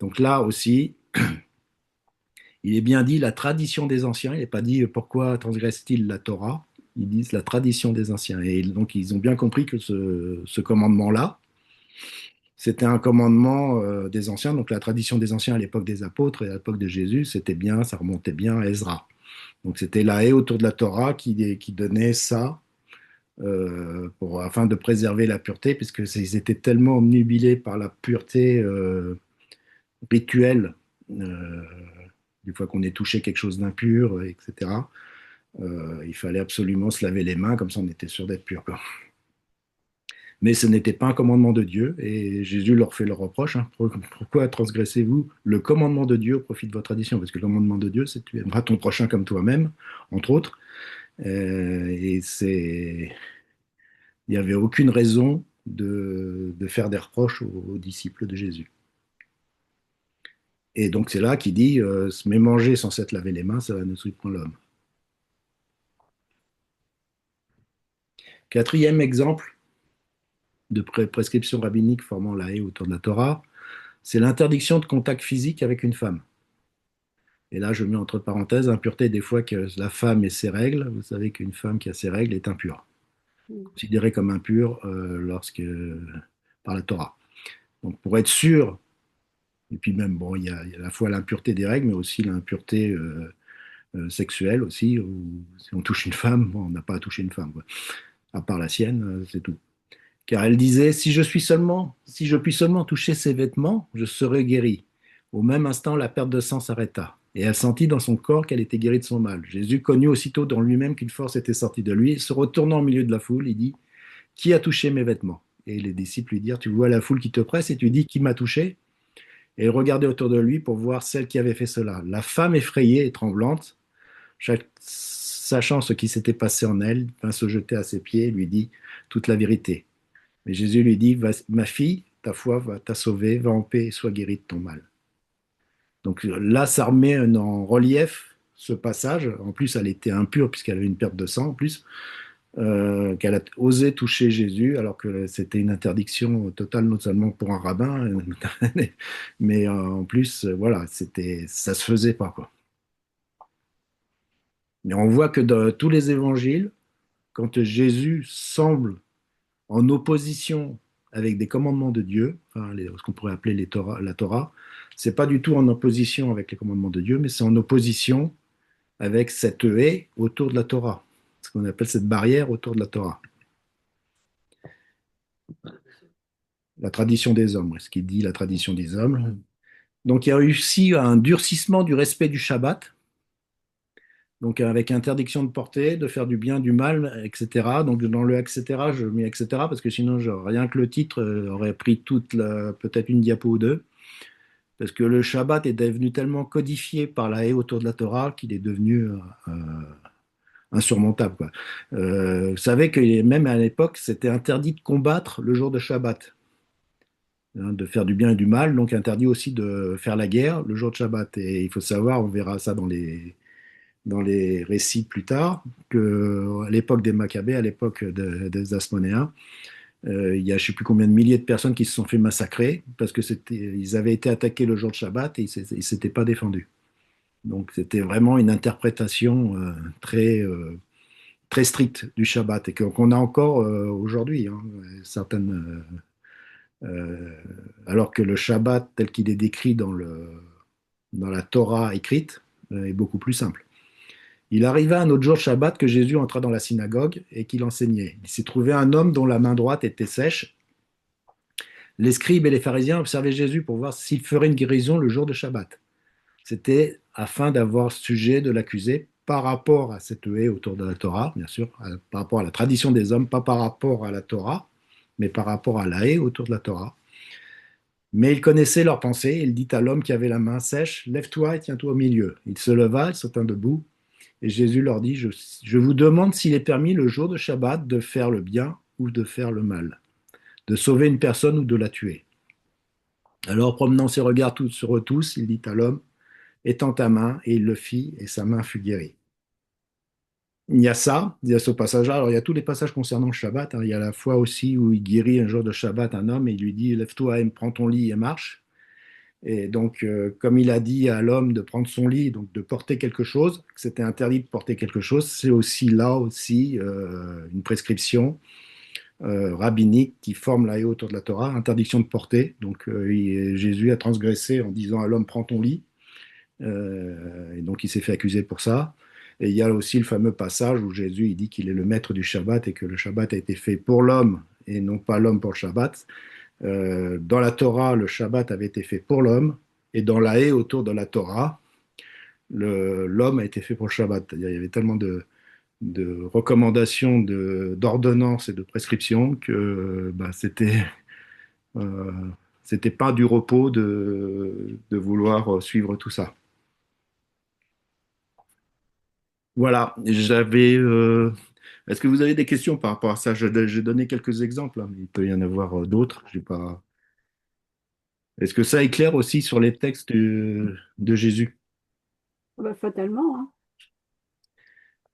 Donc là aussi, il est bien dit la tradition des anciens, il n'est pas dit pourquoi transgresse-t-il la Torah, ils disent la tradition des anciens. Et donc ils ont bien compris que ce commandement-là, c'était un commandement des anciens, donc la tradition des anciens à l'époque des apôtres et à l'époque de Jésus, c'était bien, ça remontait bien à Ezra. Donc c'était la haie autour de la Torah qui donnait ça afin de préserver la pureté, puisqu'ils étaient tellement omnubilés par la pureté rituelle, une fois qu'on ait touché quelque chose d'impur, etc. Il fallait absolument se laver les mains, comme ça on était sûr d'être pur, quoi. Mais ce n'était pas un commandement de Dieu, et Jésus leur fait le reproche, hein. Pourquoi transgressez-vous le commandement de Dieu au profit de votre tradition? Parce que le commandement de Dieu, c'est tu aimeras ton prochain comme toi-même, entre autres. Et il n'y avait aucune raison de faire des reproches aux disciples de Jésus. Et donc c'est là qu'il dit, mais manger sans s'être lavé les mains, ça ne souille point l'homme. Quatrième exemple de prescription rabbinique formant la haie autour de la Torah, c'est l'interdiction de contact physique avec une femme. Et là, je mets entre parenthèses, impureté des fois que la femme ait ses règles. Vous savez qu'une femme qui a ses règles est impure, considérée comme impure par la Torah. Donc pour être sûr, et puis même, bon, il y a à la fois l'impureté des règles, mais aussi l'impureté sexuelle aussi, où si on touche une femme, bon, on n'a pas à toucher une femme, quoi. À part la sienne, c'est tout. Car elle disait, si je puis seulement toucher ses vêtements, je serai guérie. Au même instant, la perte de sang s'arrêta, et elle sentit dans son corps qu'elle était guérie de son mal. Jésus connut aussitôt dans lui-même qu'une force était sortie de lui, et se retournant au milieu de la foule, il dit, qui a touché mes vêtements? Et les disciples lui dirent, tu vois la foule qui te presse, et tu dis, qui m'a touché? Et il regardait autour de lui pour voir celle qui avait fait cela. La femme effrayée et tremblante, sachant ce qui s'était passé en elle, vint se jeter à ses pieds et lui dit toute la vérité. Mais Jésus lui dit, ma fille, ta foi t'a sauvée, va en paix et sois guérie de ton mal. Donc là, ça remet en relief ce passage. En plus, elle était impure puisqu'elle avait une perte de sang en plus, qu'elle a osé toucher Jésus alors que c'était une interdiction totale, non seulement pour un rabbin, mais en plus, voilà, ça se faisait pas, quoi. Mais on voit que dans tous les évangiles, quand Jésus semble en opposition avec des commandements de Dieu, enfin, ce qu'on pourrait appeler la Torah, c'est pas du tout en opposition avec les commandements de Dieu, mais c'est en opposition avec cette haie autour de la Torah, ce qu'on appelle cette barrière autour de la Torah. La tradition des hommes, ce qui dit la tradition des hommes. Donc il y a eu aussi un durcissement du respect du Shabbat, donc avec interdiction de porter, de faire du bien, du mal, etc. Donc dans le etc., je mets etc. parce que sinon, rien que le titre aurait pris peut-être une diapo ou deux. Parce que le Shabbat est devenu tellement codifié par la haie autour de la Torah qu'il est devenu insurmontable, quoi. Vous savez que même à l'époque, c'était interdit de combattre le jour de Shabbat, hein, de faire du bien et du mal, donc interdit aussi de faire la guerre le jour de Shabbat. Et il faut savoir, on verra ça dans les récits plus tard, que à l'époque des Maccabées, à l'époque des Asmonéens, il y a je ne sais plus combien de milliers de personnes qui se sont fait massacrer parce que ils avaient été attaqués le jour de Shabbat et ils ne s'étaient pas défendus. Donc c'était vraiment une interprétation très stricte du Shabbat et qu'on a encore aujourd'hui, hein, certaines, alors que le Shabbat tel qu'il est décrit dans la Torah écrite est beaucoup plus simple. Il arriva un autre jour Shabbat que Jésus entra dans la synagogue et qu'il enseignait. Il s'est trouvé un homme dont la main droite était sèche. Les scribes et les pharisiens observaient Jésus pour voir s'il ferait une guérison le jour de Shabbat. C'était afin d'avoir sujet de l'accuser par rapport à cette haie autour de la Torah, bien sûr, par rapport à la tradition des hommes, pas par rapport à la Torah, mais par rapport à la haie autour de la Torah. Mais il connaissait leurs pensées. Il dit à l'homme qui avait la main sèche, lève-toi et tiens-toi au milieu. Il se leva, il se tint debout, et Jésus leur dit, je vous demande s'il est permis le jour de Shabbat de faire le bien ou de faire le mal, de sauver une personne ou de la tuer. Alors, promenant ses regards tous sur eux tous, il dit à l'homme, étends ta main, et il le fit, et sa main fut guérie. Il y a ça, il y a ce passage-là. Alors, il y a tous les passages concernant le Shabbat, hein. Il y a la fois aussi où il guérit un jour de Shabbat un homme et il lui dit, lève-toi et prends ton lit et marche. Et donc, comme il a dit à l'homme de prendre son lit, donc de porter quelque chose, que c'était interdit de porter quelque chose, c'est aussi là aussi une prescription rabbinique qui forme la haie autour de la Torah, interdiction de porter. Donc, Jésus a transgressé en disant à l'homme, prends ton lit. Et donc, il s'est fait accuser pour ça. Et il y a aussi le fameux passage où Jésus il dit qu'il est le maître du Shabbat et que le Shabbat a été fait pour l'homme et non pas l'homme pour le Shabbat. Dans la Torah, le Shabbat avait été fait pour l'homme, et dans la haie autour de la Torah, l'homme a été fait pour le Shabbat. C'est-à-dire, il y avait tellement de recommandations, d'ordonnances et de prescriptions que bah, euh, c'était pas du repos de vouloir suivre tout ça. Voilà, est-ce que vous avez des questions par rapport à ça? J'ai donné quelques exemples, hein, mais il peut y en avoir d'autres. J'ai pas. Est-ce que ça éclaire aussi sur les textes de Jésus? Bah, fatalement, hein.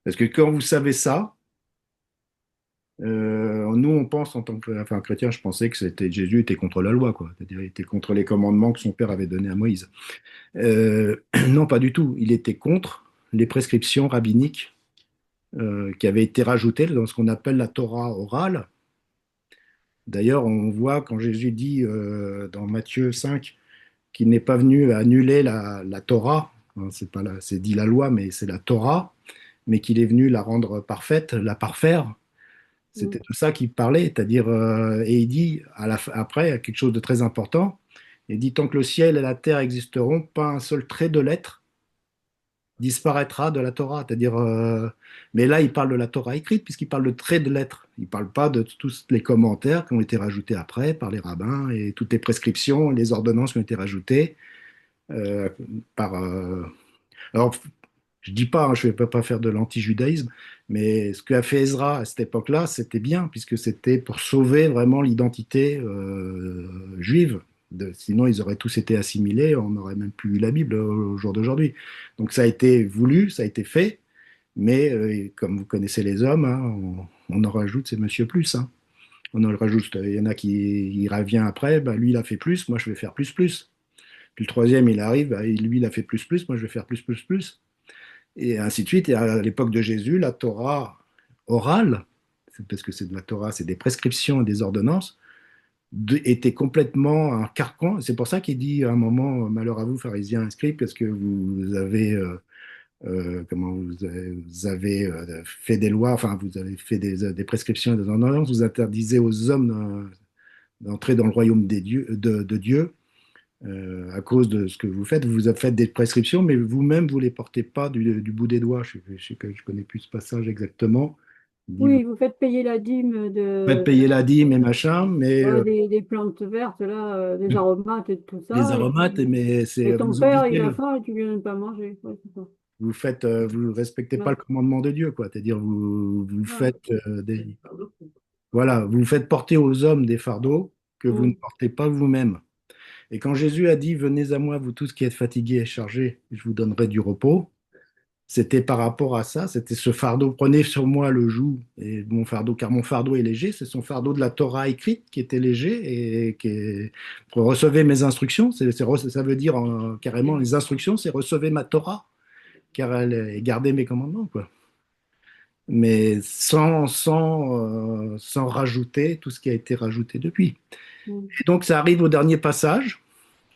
Parce que quand vous savez ça, nous on pense en tant que, enfin, chrétien, je pensais que Jésus était contre la loi, quoi. C'est-à-dire il était contre les commandements que son père avait donnés à Moïse. Non, pas du tout. Il était contre les prescriptions rabbiniques qui avaient été rajoutées dans ce qu'on appelle la Torah orale. D'ailleurs, on voit quand Jésus dit dans Matthieu 5 qu'il n'est pas venu annuler la Torah, hein, c'est dit la loi, mais c'est la Torah, mais qu'il est venu la rendre parfaite, la parfaire. C'était Mm. de ça qu'il parlait, c'est-à-dire, et il dit après quelque chose de très important. Il dit tant que le ciel et la terre existeront, pas un seul trait de lettre disparaîtra de la Torah. C'est-à-dire, mais là, il parle de la Torah écrite puisqu'il parle de traits de lettres. Il ne parle pas de tous les commentaires qui ont été rajoutés après par les rabbins et toutes les prescriptions, les ordonnances qui ont été rajoutées euh, par. Alors, je dis pas, hein, je ne vais pas faire de l'anti-judaïsme, mais ce qu'a fait Ezra à cette époque-là, c'était bien, puisque c'était pour sauver vraiment l'identité juive. Sinon, ils auraient tous été assimilés, on n'aurait même plus eu la Bible au jour d'aujourd'hui. Donc ça a été voulu, ça a été fait, mais comme vous connaissez les hommes, hein, on en rajoute, c'est Monsieur Plus, hein. On en rajoute, il y en a qui il revient après, bah, lui il a fait plus, moi je vais faire plus plus. Puis le troisième il arrive, bah, lui il a fait plus plus, moi je vais faire plus plus plus et ainsi de suite. Et à l'époque de Jésus, la Torah orale, parce que c'est de la Torah, c'est des prescriptions et des ordonnances, était complètement un carcan. C'est pour ça qu'il dit à un moment, malheur à vous, pharisiens inscrits, parce que vous avez comment vous avez fait des lois, enfin vous avez fait des prescriptions et des ordonnances, vous interdisez aux hommes d'entrer dans le royaume des dieux, de Dieu à cause de ce que vous faites. Vous faites des prescriptions, mais vous-même, vous ne les portez pas du bout des doigts. Je connais plus ce passage exactement. Il dit, vous Oui, vous faites payer la dîme faites payer la dîme et machin, mais des plantes vertes, là, des aromates et tout les ça. aromates, mais Et ton vous père, il oubliez, a faim et tu lui donnes pas à manger. Ouais, c'est ça. vous respectez pas Ouais. le commandement de Dieu, quoi. C'est-à-dire, vous Ouais. faites voilà, vous faites porter aux hommes des fardeaux que vous ne Mm. portez pas vous-même. Et quand Jésus a dit, venez à moi, vous tous qui êtes fatigués et chargés, je vous donnerai du repos. C'était par rapport à ça, c'était ce fardeau. Prenez sur moi le joug et mon fardeau, car mon fardeau est léger. C'est son fardeau de la Torah écrite qui était léger et recevez mes instructions. Ça veut dire carrément les instructions, c'est recevez ma Torah, car elle est gardez mes commandements, quoi. Mais sans rajouter tout ce qui a été rajouté depuis. Mm. Et donc ça arrive au dernier passage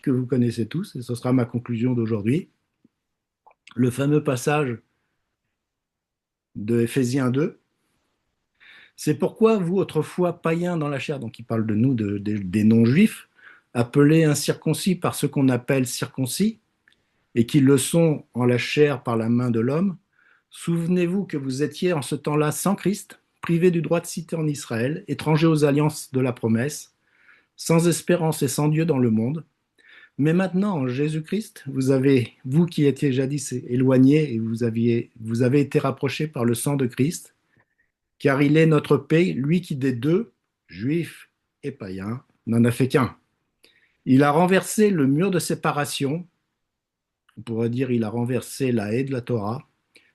que vous connaissez tous, et ce sera ma conclusion d'aujourd'hui. Le fameux passage de Éphésiens 2. C'est pourquoi vous, autrefois païens dans la chair, donc il parle de nous, des non-juifs, appelés incirconcis par ce qu'on appelle circoncis, et qui le sont en la chair par la main de l'homme, souvenez-vous que vous étiez en ce temps-là sans Christ, privés du droit de cité en Israël, étrangers aux alliances de la promesse, sans espérance et sans Dieu dans le monde. Mais maintenant, en Jésus-Christ, vous qui étiez jadis éloignés et vous avez été rapprochés par le sang de Christ, car il est notre paix, lui qui des deux, juifs et païens, n'en a fait qu'un. Il a renversé le mur de séparation, on pourrait dire il a renversé la haie de la Torah,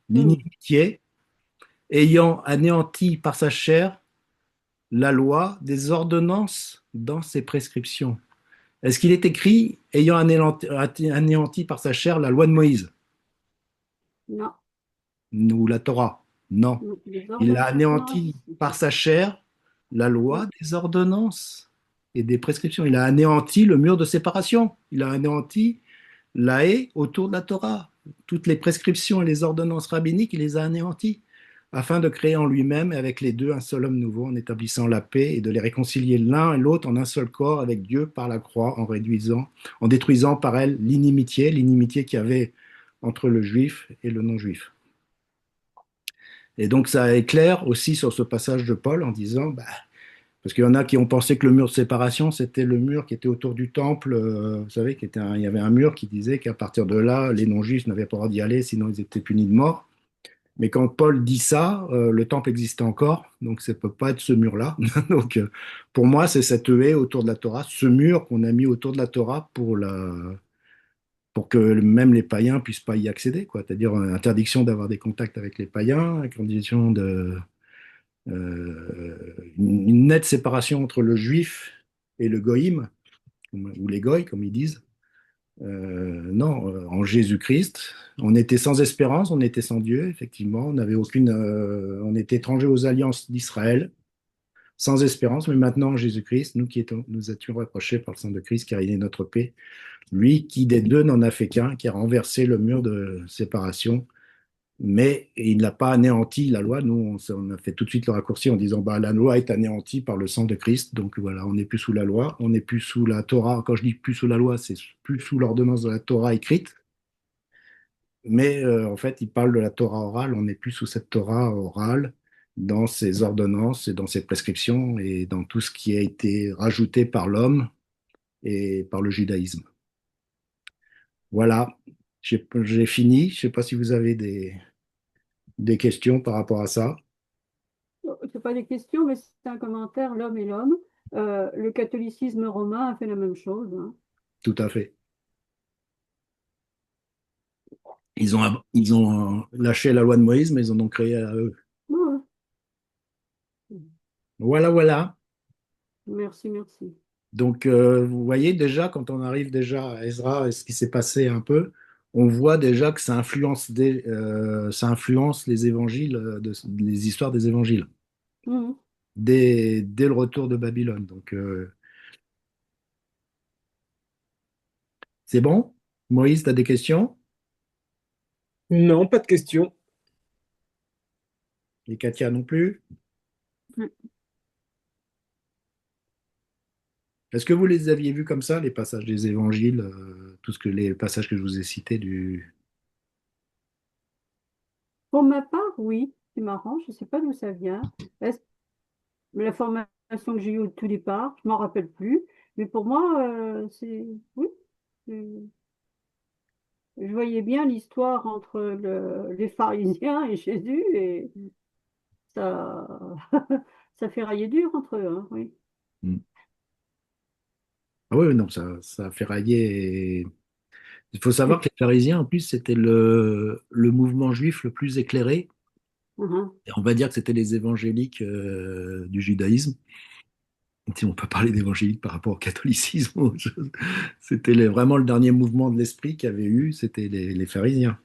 Mm. l'inimitié, ayant anéanti par sa chair la loi des ordonnances dans ses prescriptions. Est-ce qu'il est écrit ayant anéanti par sa chair la loi de Moïse Non. ou la Torah? Non. Les Il a anéanti ordonnances. par sa chair la loi Mm. des ordonnances et des prescriptions. Il a anéanti le mur de séparation. Il a anéanti la haie autour de la Torah. Toutes les prescriptions et les ordonnances rabbiniques, il les a anéanties afin de créer en lui-même et avec les deux un seul homme nouveau en établissant la paix et de les réconcilier l'un et l'autre en un seul corps avec Dieu par la croix en détruisant par elle l'inimitié qu'il y avait entre le juif et le non-juif. Et donc ça éclaire aussi sur ce passage de Paul en disant, bah, parce qu'il y en a qui ont pensé que le mur de séparation, c'était le mur qui était autour du temple, vous savez, il y avait un mur qui disait qu'à partir de là, les non-juifs n'avaient pas le droit d'y aller, sinon ils étaient punis de mort. Mais quand Paul dit ça, le temple existait encore, donc ça ne peut pas être ce mur-là. Donc pour moi, c'est cette haie autour de la Torah, ce mur qu'on a mis autour de la Torah pour que même les païens puissent pas y accéder, quoi. C'est-à-dire interdiction d'avoir des contacts avec les païens, condition de une nette séparation entre le juif et le goïm, ou les goïs, comme ils disent. Non, en Jésus-Christ, on était sans espérance, on était sans Dieu, effectivement, on n'avait aucune, on était étrangers aux alliances d'Israël, sans espérance, mais maintenant en Jésus-Christ, nous étions rapprochés par le sang de Christ, car il est notre paix, lui qui des deux n'en a fait qu'un, qui a renversé le mur de séparation mais il n'a pas anéanti la loi. Nous, on a fait tout de suite le raccourci en disant bah, la loi est anéantie par le sang de Christ. Donc voilà, on n'est plus sous la loi, on n'est plus sous la Torah. Quand je dis plus sous la loi, c'est plus sous l'ordonnance de la Torah écrite. Mais en fait, il parle de la Torah orale. On n'est plus sous cette Torah orale dans ses ordonnances et dans ses prescriptions et dans tout ce qui a été rajouté par l'homme et par le judaïsme. Voilà, j'ai fini. Je ne sais pas si vous avez des questions par rapport à ça. C'est pas des questions, mais c'est un commentaire, l'homme et l'homme. Le catholicisme romain a fait la même chose, hein. Tout à fait. Ils ont lâché la loi de Moïse, mais ils en ont créé à eux. Ouais. Voilà, voilà. Merci, merci. Donc, vous voyez déjà, quand on arrive déjà à Ezra et ce qui s'est passé un peu, on voit déjà que ça influence les évangiles, les histoires des évangiles, Mhm. dès le retour de Babylone. Donc, c'est bon? Moïse, tu as des questions? Non, pas de question. Et Katia non plus? Est-ce que vous les aviez vus comme ça, les passages des évangiles, tout ce que les passages que je vous ai cités du... Pour ma part, oui, c'est marrant, je ne sais pas d'où ça vient. Est-ce la formation que j'ai eue au tout départ, je m'en rappelle plus, mais pour moi, c'est oui, euh, je voyais bien l'histoire entre les pharisiens et Jésus et ça, ça fait railler dur entre eux, hein, oui. Hmm. Ah oui, non, ça a fait railler. Il faut savoir que les pharisiens, en plus, c'était le mouvement juif le plus éclairé. Mhm. Et on va dire que c'était les évangéliques du judaïsme. Si on peut parler d'évangélique par rapport au catholicisme, ou autre chose. C'était vraiment le dernier mouvement de l'esprit qu'il y avait eu, c'était les pharisiens.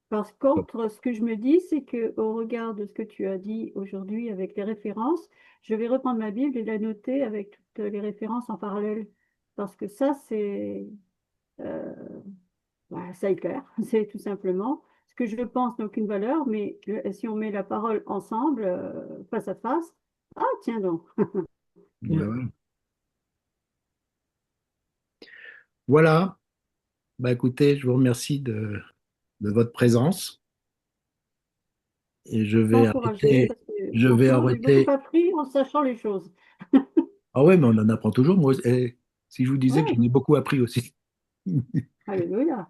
Par contre, ce que je me dis, c'est que au regard de ce que tu as dit aujourd'hui avec les références, je vais reprendre ma Bible et la noter avec toutes les références en parallèle. Parce que ça, euh, ça éclaire, c'est tout simplement. Ce que je pense n'a aucune valeur, mais si on met la parole ensemble, face à face, ah tiens donc. Ouais, ouais. Voilà. Bah, écoutez, je vous remercie de votre présence et Pas encouragé, parce que je vais franchement, j'ai beaucoup arrêter. appris en sachant les choses. Ah ouais, mais on en apprend toujours. Moi, si je vous disais que Ouais, j'en ai beaucoup appris aussi. alléluia.